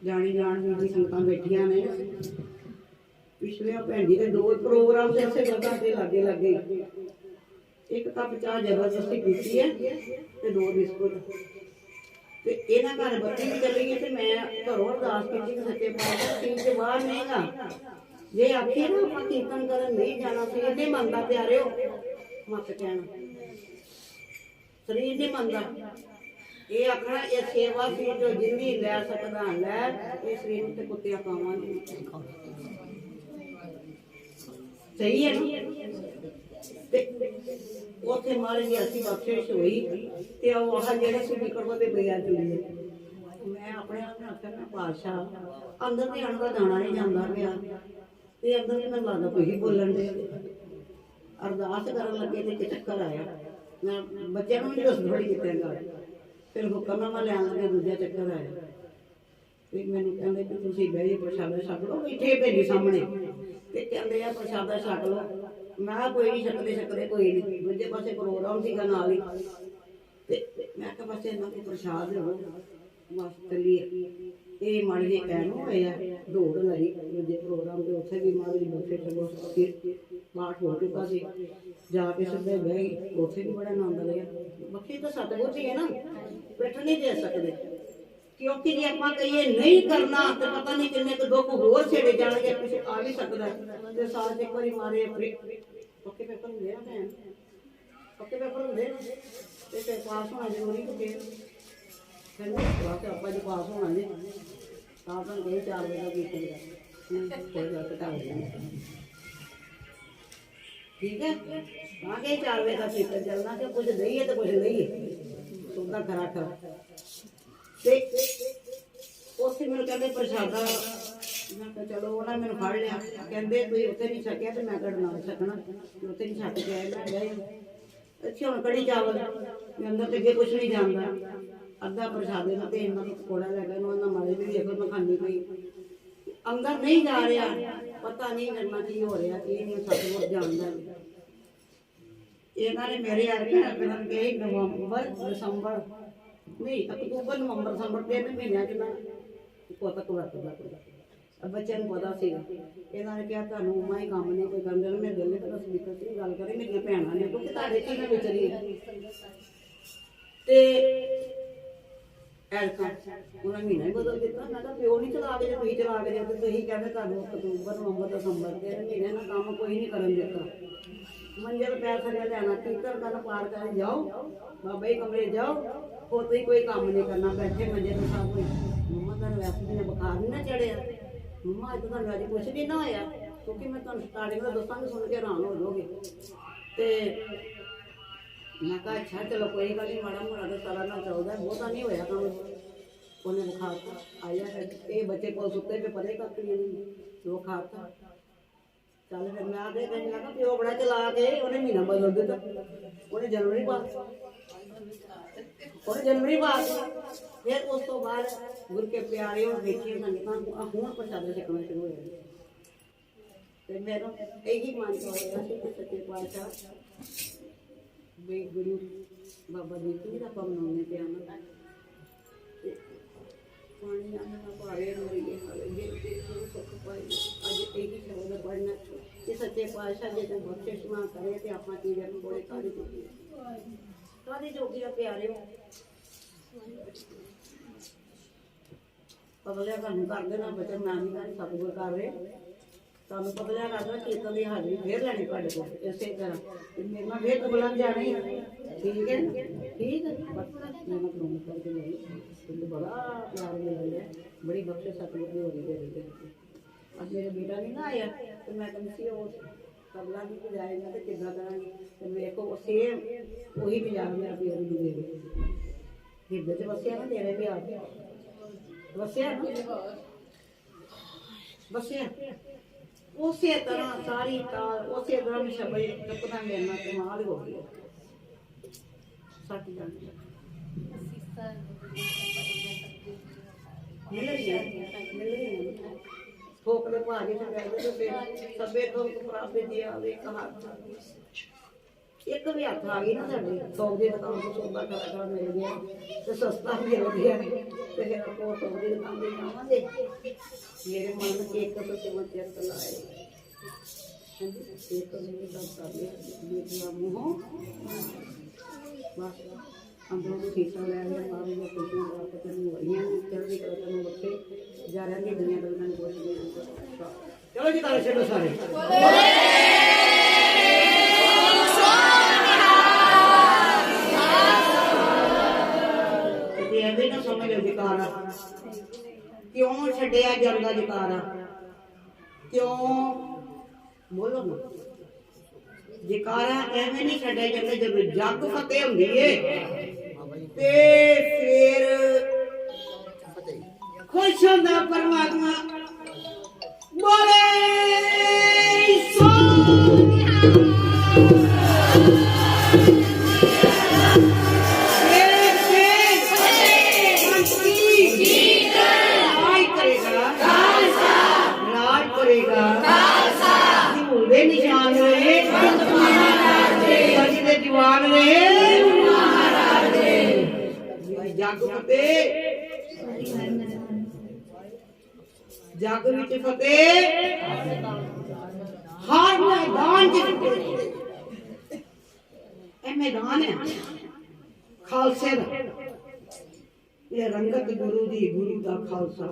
Speaker 1: जानी जान भी संगतां बैठिया ने पिछले भैन जी के 2 प्रोग्राम से ऐसे जगह से लागे लगे एक कप चाह जबरदस्ती पीती है ते 2 बिस्कुट ते इन्हां घर बत्ती भी चली गई ते मैं घरों अरदास की सच्चे पातशाह सीट से बाहर नहीं गा जे आखिए ना आप कीर्तन करन नहीं जाना शरीर नहीं मनता प्यारे हो मत कहना शरीर नहीं मनता ਇਹ ਆਖਣਾ ਇਹ ਸੇਵਾ ਸੀ ਜੋ ਜਿੰਨੀ ਲੈ ਸਕਦਾ ਲੈ, ਇਹ ਸਰੀਰ ਨੂੰ ਤੇ ਕੁੱਤਿਆਂ ਕਾਵਾਂ ਨੇ ਸਹੀ ਹੈ ਨਾ। ਤੇ ਉੱਥੇ ਮਾਰੇ ਜੀ ਅਸੀਂ ਬਖਸ਼ਿਸ਼ ਹੋਈ ਤੇ ਉਹ ਆਹ ਜਿਹੜੇ ਸੀ ਨਿਕਲਵਾ ਦੇ ਬਿਆ ਜੁੜੀ ਮੈਂ ਆਪਣੇ ਆਪ ਨੂੰ ਆਖਿਆ ਮੈਂ ਪਾਤਸ਼ਾਹ ਅੰਦਰ ਤੇ ਆਣ ਦਾ ਦਾਣਾ ਨਹੀਂ ਜਾਂਦਾ ਪਿਆ ਤੇ ਅੰਦਰ ਵੀ ਮੈਨੂੰ ਲੱਗਦਾ ਕੋਈ ਬੋਲਣ ਦੇ ਅਰਦਾਸ ਕਰਨ ਲੱਗੇ ਤੇ ਚੱਕਰ ਆਇਆ। ਮੈਂ ਬੱਚਿਆਂ ਨੂੰ ਵੀ ਦੱਸ ਥੋੜੀ ਕਿਤੇ ਗੱਲ ਫਿਰ ਹੁਕਮਨਾਮਾ ਲੈਣ ਲੱਗੇ ਦੂਜਾ ਚੱਕਰ ਆਇਆ ਤੇ ਮੈਨੂੰ ਕਹਿੰਦੇ ਕਿ ਤੁਸੀਂ ਬਹਿ ਪ੍ਰਸ਼ਾਦਾ ਛਕ ਲਓ ਇੱਥੇ ਭੇਜੀ ਸਾਹਮਣੇ ਤੇ ਕਹਿੰਦੇ ਆ ਪ੍ਰਸ਼ਾਦਾ ਛਕ ਲਓ। ਮੈਂ ਕੋਈ ਨਹੀਂ ਛਕਦੇ ਕੋਈ ਨਹੀਂ ਦੂਜੇ ਪਾਸੇ ਪ੍ਰੋਗਰਾਮ ਸੀਗਾ ਨਾਲ ਹੀ ਤੇ ਮੈਂ ਕਿਹਾ ਬਸ ਇਹਨਾਂ ਦੇ ਪ੍ਰਸ਼ਾਦ ਲਵੋ ਬਸ ਚੱਲੀਏ। ਇਹ ਮਾੜੀ ਜਿਹੀ ਕਹਿਣ ਹੋਇਆ ਦੌੜ ਲਈ ਦੂਜੇ ਪ੍ਰੋਗਰਾਮ ਦੇ ਉੱਥੇ ਵੀ ਮਾੜੀ ਜਿਹੀ ਬੱਚੇ ਚਲੋ ਪਾਠ ਹੋ ਚੁੱਕਾ ਸੀ ਜਾ ਕੇ ਸਿੱਧੇ ਬਹਿ ਗਏ ਉੱਥੇ ਵੀ ਬੜਾ ਆਨੰਦ ਲਿਆ। ਬੱਚੇ ਤਾਂ ਸਤਿਗੁਰ ਜੀ ਹੈ ਨਾ ਬੈਠਣ ਨਹੀਂ ਦੇ ਸਕਦੇ ਕਿਉਂਕਿ ਜੇ ਆਪਾਂ ਕਹੀਏ ਨਹੀਂ ਕਰਨਾ ਤੇ ਪਤਾ ਨਹੀਂ ਕਿੰਨੇ ਕੁ ਦੁੱਖ ਹੋਰ ਛੇੜੇ ਜਾਣਗੇ ਕੁਝ ਆ ਵੀ ਸਕਦਾ ਤੇ ਸਾਲ ਚ ਇੱਕ ਵਾਰੀ ਮਾਰੇ ਪੱਕੇ ਪੇਪਰ ਹੁੰਦੇ ਨਾ ਭੈਣ ਪੱਕੇ ਪੇਪਰ ਹੁੰਦੇ ਤੇ ਫਿਰ ਪਾਸ ਹੋਣਾ ਜ਼ਰੂਰੀ ਕਿ ਕਹਿੰਦੇ ਬਾਅਦ ਆਪਾਂ ਜੇ ਪਾਸ ਹੋਣਾ ਜੀ ਤਾਂ ਕਹੀ 4 ਵਜੇ ਦਾ ਕੀਤਾ ਕੋਈ ਗੱਲ ਘਟਾ ਠੀਕ ਹੈ ਤਾਂ ਕਹੀ 4 ਵਜੇ ਦਾ ਪੇਪਰ ਚੱਲਣਾ ਕਿ ਕੁਝ ਲਈਏ ਤੇ ਕੁਝ ਲਈਏ ਸੁਣਦਾ ਖਰਾ ਖਰਾ ਤੇ ਉੱਥੇ ਮੈਨੂੰ ਕਹਿੰਦੇ ਪ੍ਰਸ਼ਾਦਾ ਮੈਂ ਕਿਹਾ ਚਲੋ ਉਹਨਾਂ ਮੈਨੂੰ ਫੜ ਲਿਆ ਕਹਿੰਦੇ ਤੁਸੀਂ ਉੱਥੇ ਨਹੀਂ ਛਕਿਆ ਤੇ ਮੈਂ ਤੁਹਾਡੇ ਨਾਲ ਛਕਣਾ ਉੱਥੇ ਨਹੀਂ ਛੱਕ ਕੇ ਆਏ ਮੈਂ ਗਏ ਅੱਛਾ ਹੁਣ ਕੜੀ ਚਾਵਲ ਅੰਦਰ ਤੇ ਅੱਗੇ ਕੁਛ ਨਹੀਂ ਜਾਂਦਾ ਅੱਧਾ ਪ੍ਰਸ਼ਾਦੇ ਨਾਲ ਤੇ ਇਹਨਾਂ ਨੂੰ ਪਕੌੜਾ ਲੈ ਗਿਆ ਉਹਨਾਂ ਮਾਰੇ ਵੀ ਦੇਖੋ ਮੈਂ ਖਾਂਦੀ ਪਈ ਅੰਦਰ ਨਹੀਂ ਜਾ ਰਿਹਾ ਪਤਾ ਨਹੀਂ ਕਰਨਾ ਕੀ ਹੋ ਰਿਹਾ ਕੀ ਨਹੀਂ ਸਤਿਗੁਰ ਜਾਣਦਾ ਇਹਨਾਂ ਨੇ ਮੇਰੇ ਅਰਪਣ ਗਏ ਨਵੰਬਰ ਦਸੰਬਰ ਨਹੀਂ ਅਕਤੂਬਰ ਨਵੰਬਰ ਦਸੰਬਰ 3 ਮਹੀਨਿਆਂ ਚ ਮੈਂ ਕੋਤਕ ਵਰਤਦਾ ਬੱਚਿਆਂ ਨੂੰ ਪਤਾ ਸੀਗਾ ਇਹਨਾਂ ਨੇ ਕਿਹਾ ਤੁਹਾਨੂੰ ਉਮਾ ਹੀ ਕੰਮ ਨਹੀਂ ਕੋਈ ਕਰਨ ਦੇਣਾ ਮੈਂ ਦਿਲ ਨੇ ਪਤਾ ਸਪੀਕਰ ਤੇ ਗੱਲ ਕਰੀ ਮੇਰੀਆਂ ਭੈਣਾਂ ਨੇ ਕਿਉਂਕਿ ਤੁਹਾਡੇ ਕੀ ਨਾ ਵਿਚਰੀ ਤੇ ਐਲਕਾ ਉਹਨਾਂ ਮਹੀਨਾ ਹੀ ਬਦਲ ਦਿੱਤਾ ਮੈਂ ਤਾਂ ਪਿਓ ਨਹੀਂ ਚਲਾ ਕੇ ਜੇ ਤੁਸੀਂ ਚਲਾ ਕੇ ਜੇ ਤੁਸੀਂ ਕਹਿੰਦੇ ਤੁਹਾਨੂੰ ਅਕਤੂਬਰ ਨਵੰਬਰ ਦਸੰਬਰ ਦੇ ਮਹੀਨੇ ਨਾਲ ਕੰਮ ਕੋਈ ਨਹੀਂ ਕਰਨ ਦਿੱਤਾ ਮੰਜਲ ਪੈਰ ਥੱਲੇ ਲੈਣਾ ਕੀਰਤਨ ਕਰਨ ਪਾਰ ਕਰ ਜਾਓ ਬਾਬਾ ਜੀ ਕਮਰੇ ਜਾਓ ਹੋਰ ਤੁਸੀਂ ਕੋਈ ਕੰਮ ਨਹੀਂ ਕਰਨਾ ਬੈਠੇ ਮੰਜੇ ਤੋਂ ਸਭ ਕੋਈ ਮੰਮਾ ਦਾ ਵੈਸੇ ਨੇ ਬੁਖਾਰ ਨਹੀਂ ਨਾ ਚੜਿਆ ਮੰਮਾ ਅੱਜ ਤੁਹਾਨੂੰ ਅੱਜ ਕੁਛ ਨਹੀਂ ਨਾ ਹੋਇਆ ਕਿਉਂਕਿ ਮੈਂ ਤੁਹਾਨੂੰ ਸਟਾਰਟਿੰਗ ਦਾ ਦੱਸਾਂਗੀ ਸੁਣ ਕੇ ਹੈਰਾਨ ਹੋ ਜਾਓਗੇ ਤੇ ਮੈਂ ਕਿਹਾ ਅੱਛਾ ਚਲੋ ਕੋਈ ਗੱਲ ਨਹੀਂ ਮਾੜਾ ਮੋੜਾ ਤਾਂ ਸਾਰਾ ਨਾਲ ਚੱਲਦਾ ਬਹੁਤਾ ਨਹੀਂ ਹੋਇਆ ਕੰਮ ਉਹਨੇ ਬੁਖਾਰ ਆਇਆ ਇਹ ਬੱਚੇ ਕੋਲ ਸੁੱਤੇ ਪਏ ਪਰੇ ਕੱਕ ਨਹੀਂ ਜੋ ਖਾਤਾ ਚੱਲ ਫਿਰ ਮੈਂ ਆਦੇ ਕਹਿੰਦਾ ਕਿ ਪਿਓ ਬੜਾ ਚਲਾ ਕੇ ਉਹਨੇ ਮਹੀਨਾ ਬਦਲ ਦਿੱਤਾ ਉਹਨੇ ਜਨਵਰੀ ਬਾਅਦ ਫਿਰ ਉਸ ਤੋਂ ਬਾਅਦ ਗੁਰ ਕੇ ਪਿਆਰੇ ਉਹ ਵੇਖੇ ਸੰਗਤਾਂ ਹੁਣ ਪ੍ਰਸ਼ਾਦਾ ਛਕਣਾ ਸ਼ੁਰੂ ਹੋਇਆ ਤੇ ਮੇਰਾ ਇਹੀ ਮਨ ਹੋਇਆ ਕਿ ਸੱਚੇ ਪਾਤਸ਼ਾਹ ਵੀ ਗੁਰੂ ਬਾਬਾ ਜੀ ਕੀ ਦਾ ਕੰਮ ਮਨਾਉਂਦੇ ਪਿਆ ਨਾ ਪਾਣੀ ਆਣਾ ਭਾਰੇ ਹੋਈਏ ਹਾਲੇ ਜੇ ਸੁੱਖ ਪਾਈ ਅੱਜ ਇਹੀ ਸ਼ਬਦ ਪੜ੍ਹਨਾ ਕਿ ਸੱਚੇ ਪਾਤਸ਼ਾਹ ਜੇ ਤੂੰ ਬਖਸ਼ਿਸ਼ ਨਾ ਕਰੇ ਤੇ ਆਪਾਂ ਕੀ ਕਰਨ ਕੋਲੇ ਕਾਹਦੀ ਜੋਗੀ ਆ ਪਿਆਰਿਓ ਪਗਲਿਆ ਕੰਮ ਕਰ ਦੇਣਾ ਬੱਚੇ ਮੈਂ ਨਹੀਂ ਕਰ ਸਤਿਗੁਰ ਕਰ ਰਹੇ ਤੁਹਾਨੂੰ ਪਗਲਿਆ ਕਰਦਾ ਕੀਰਤਨ ਦੀ ਹਾਜ਼ਰੀ ਫੇਰ ਲੈਣੀ ਤੁਹਾਡੇ ਕੋਲ ਇਸੇ ਤਰ੍ਹਾਂ ਤੇ ਮੇਰੇ ਨਾਲ ਫੇਰ ਕਬਲਾਂ ਜਾਣਾ ਹੀ ਠੀਕ ਹੈ ਠੀਕ ਹੈ ਬਸ ਮੈਂ ਪ੍ਰੋਮ ਕਰਕੇ ਲਈ ਤੇ ਬੜਾ ਪਿਆਰ ਮਿਲ ਰਿਹਾ ਬੜੀ ਬਖਸ਼ਿਸ਼ ਸਤਿਗੁਰ ਦੀ ਹੋ ਰਹੀ ਹੈ ਅੱਜ ਮੇਰਾ ਬੇਟਾ ਨਹੀਂ ਨਾ ਆਇਆ ਤੇ ਮੈਂ ਕਹਿੰਦੀ ਸੀ ਉਹ ਕਬਲਾਂ ਵੀ ਬਜਾਏਗਾ ਤੇ ਕਿੱਦਾਂ ਕਰਾਂਗੇ ਤੇ ਵੇਖੋ ਸੇਮ ਉਹੀ ਪੰਜਾਬ ਮੇਰਾ ਪਿਓ ਨੂੰ ਦੇ ਦੇ ਹਿਰਦੇ ਚ ਵਸਿਆ ਨਾ ਤੇਰੇ ਵੀ ਆ ਵਸਿਆ ਵਸਿਆ ਉਸੇ ਤਰ੍ਹਾਂ ਸਾਰੀ ਤਾਲ ਉਸੇ ਤਰ੍ਹਾਂ ਸ਼ਬਦ ਜਪਦਾ ਮੇਰੇ ਨਾਲ ਕਮਾਲ ਹੋ ਗਈ ਸੱਚ ਜਾਣ ਮਿਲ ਰਹੀ ਥੋਕ ਦੇ ਭਾਜੀ ਤੇ ਕਹਿੰਦੇ ਤੇ ਸਭੇ ਤੋਂ ਪ੍ਰਾਪਤ ਦੀ ਆਵੇ ਕਹਾ ਇੱਕ ਵੀ ਹੱਥ ਆ ਗਈ ਨਾ ਸਾਡੇ ਥੋਕ ਦੇ ਦੁਕਾਨ ਤੋਂ ਸੌਦਾ ਕਰਾ ਮਿਲ ਗਿਆ ਤੇ ਸਸਤਾ ਮਿਲ ਗਿਆ ਤੇ ਫਿਰ ਆਪਾਂ ਥੋਕ ਦੀ ਦੁਕਾਨ ਤੇ ਜਾਵਾਂਗੇ ਮੇਰੇ ਮਨ ਵਿੱਚ ਇੱਕ ਤੋਂ ਚਮਚੇ ਤਲਾਏ ਇੱਕ ਨੂੰ ਤਾਂ ਸਾਡੇ ਬੇਟਾ ਮੂੰਹੋਂ ਬਸ ਅੰਦਰੋਂ ਦੀ ਫੀਸਾਂ ਲੈ ਲਿਆ ਸਾਰੇ ਲੋਕ ਖੁਸ਼ੀਆਂ ਪ੍ਰਾਪਤ ਨੂੰ ਹੋਈਆਂ ਚੜ੍ਹਦੀ ਕਲਾ ਨੂੰ ਰੱਖੇ ਜਾ ਰਹੇ ਨੇ ਦੁਨੀਆ ਦਾ ਨੂੰ ਕੁਝ ਨਹੀਂ ਚਲੋ ਜੀ ਤਾਲੇ ਛੱਡੋ ਸਾਰੇ ਛੱਡਿਆ ਜਾਂਦਾ ਜਕਾਰਾ ਕਿਉਂ ਬੋਲੋ ਨਾ ਜਕਾਰਾ ਐਵੇਂ ਨਹੀਂ ਛੱਡਿਆ ਜਾਂਦਾ ਜਦੋਂ ਜੱਗ ਫਤਿਹ ਹੁੰਦੀ ਏ ਤੇ ਫਿਰ ਖੁਸ਼ ਹੁੰਦਾ ਪਰਮਾਤਮਾ ਬੋਲੇ ਸੋ निशान रहे जवान रहे जग फतेह जग विच फतेह हर मैदान मैदान है खालसे दा ये रंगत गुरु दी गुरु दा खालसा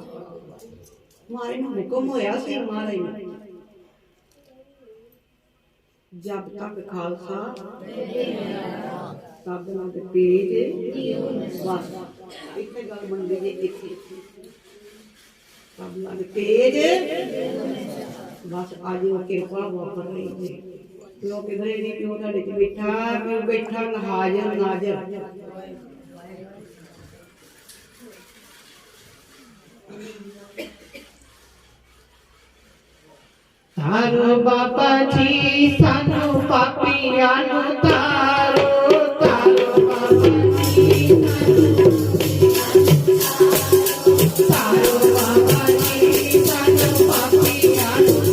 Speaker 1: मारे नूं हुक्म होया सी महाराज ने जब तक खालसा तब तक तेज बस इतने गल बन गई इतनी तब तक तेज बस आज वो कृपा वापर रही है प्यो किधरे नहीं प्यो तुहाडे च बैठा प्यो बैठा हाजिर नाजर
Speaker 2: तारो बाबा जी सानू पापियां नू तारो तारो बाबा जी तारो बाबा जी सानू पापियां नू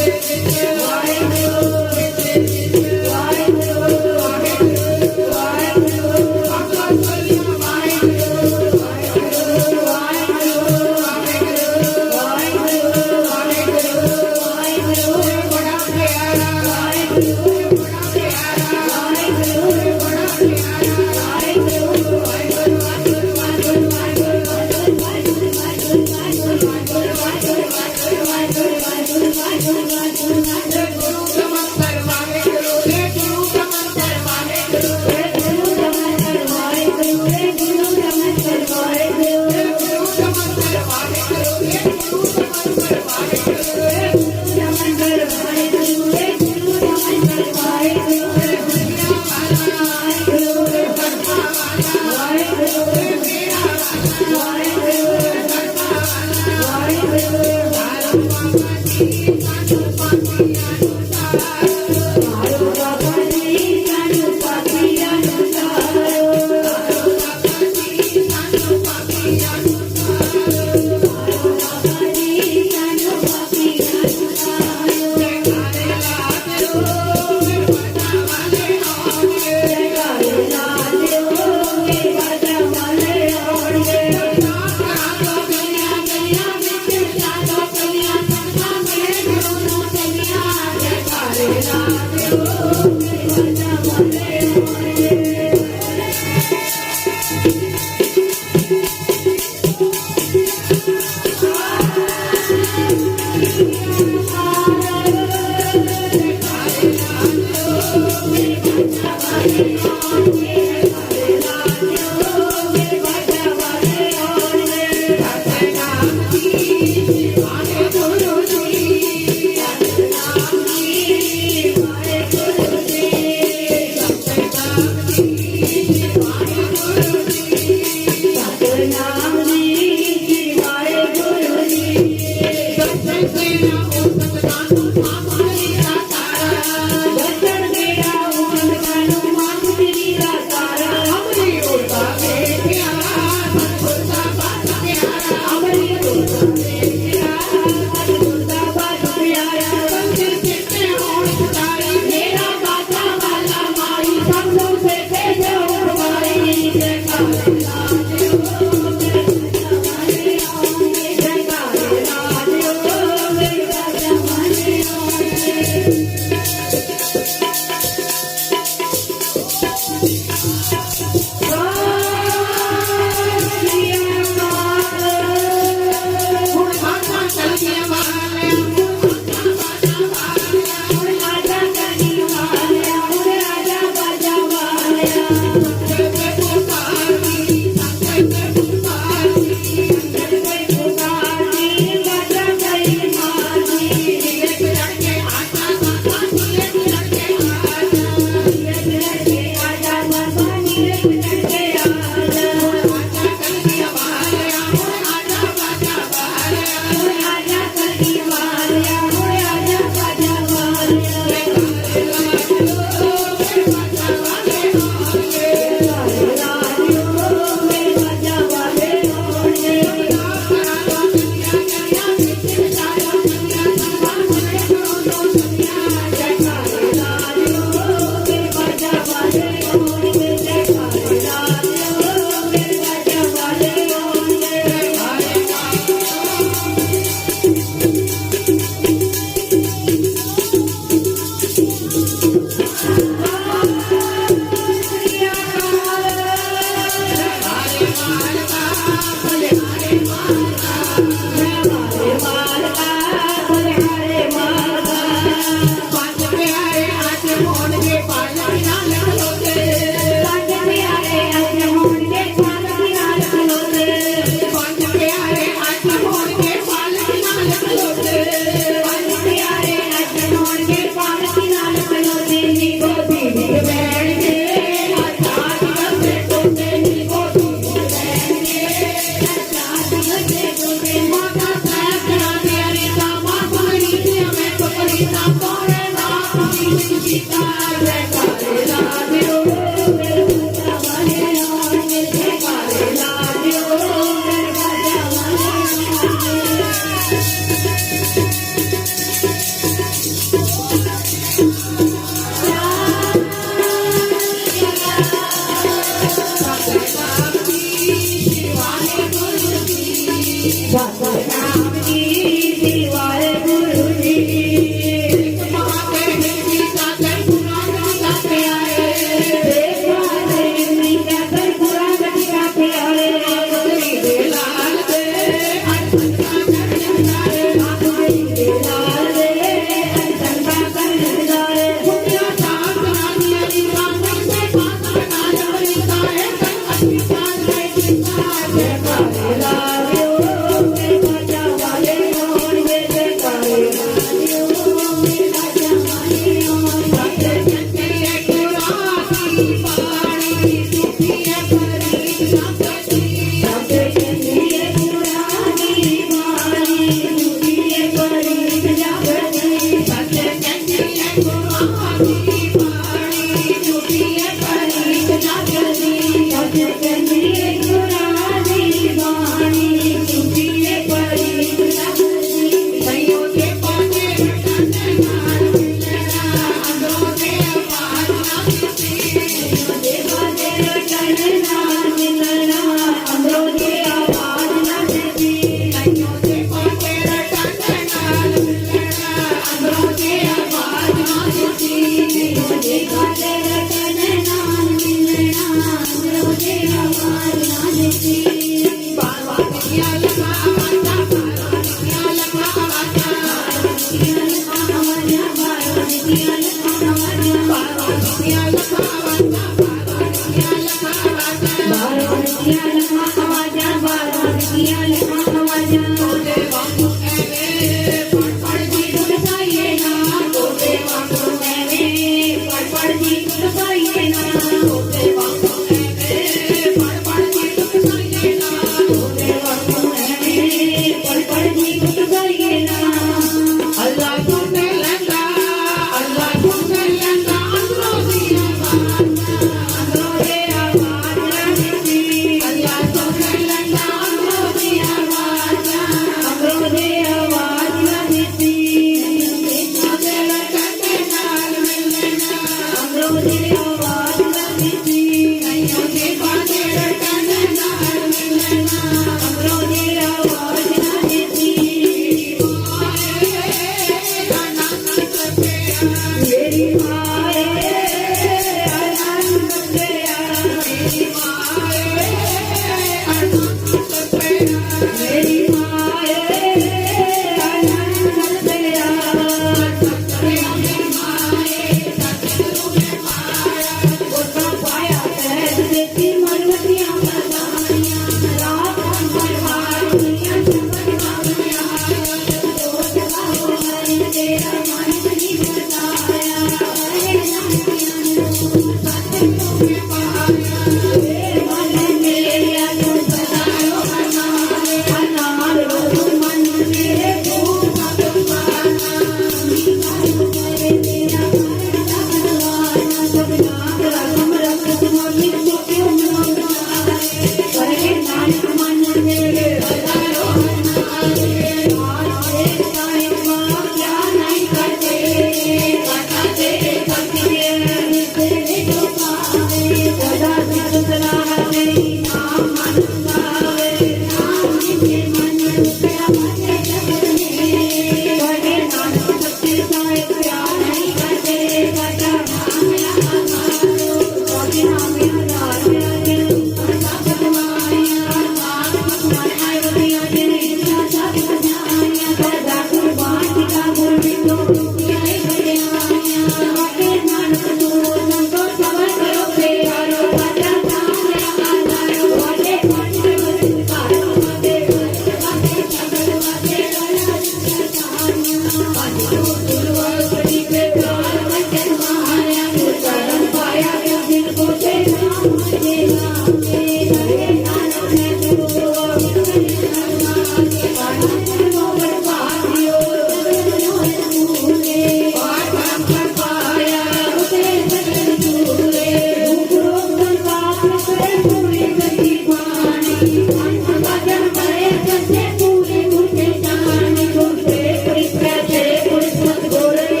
Speaker 2: पूरे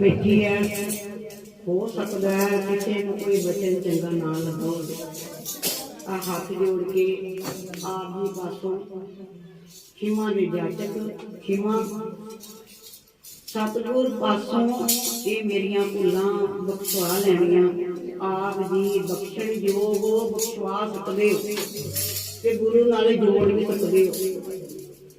Speaker 1: ਬੈਠੀ ਹੈ, ਹੋ ਸਕਦਾ ਹੈ ਕਿਸੇ ਨੂੰ ਕੋਈ ਬਚਨ ਚੰਗਾ ਨਾ ਲੱਗਾ ਹੋਵੇ। ਆ ਹੱਥ ਜੋੜ ਕੇ ਆਪ ਜੀ ਪਾਸੋਂ ਖਿਮਾ ਦੇ ਜਾਚਕ, ਖਿਮਾ ਸਤਿਗੁਰ ਪਾਸੋਂ ਇਹ ਮੇਰੀਆਂ ਭੁੱਲਾਂ ਬਖਸ਼ਵਾ ਲੈਣੀਆਂ। ਆਪ ਜੀ ਬਖਸ਼ਣ ਯੋਗ ਹੋ, ਬਖਸ਼ਵਾ ਸਕਦੇ ਹੋ ਤੇ ਗੁਰੂ ਨਾਲ ਜੋੜ ਵੀ ਸਕਦੇ ਹੋ।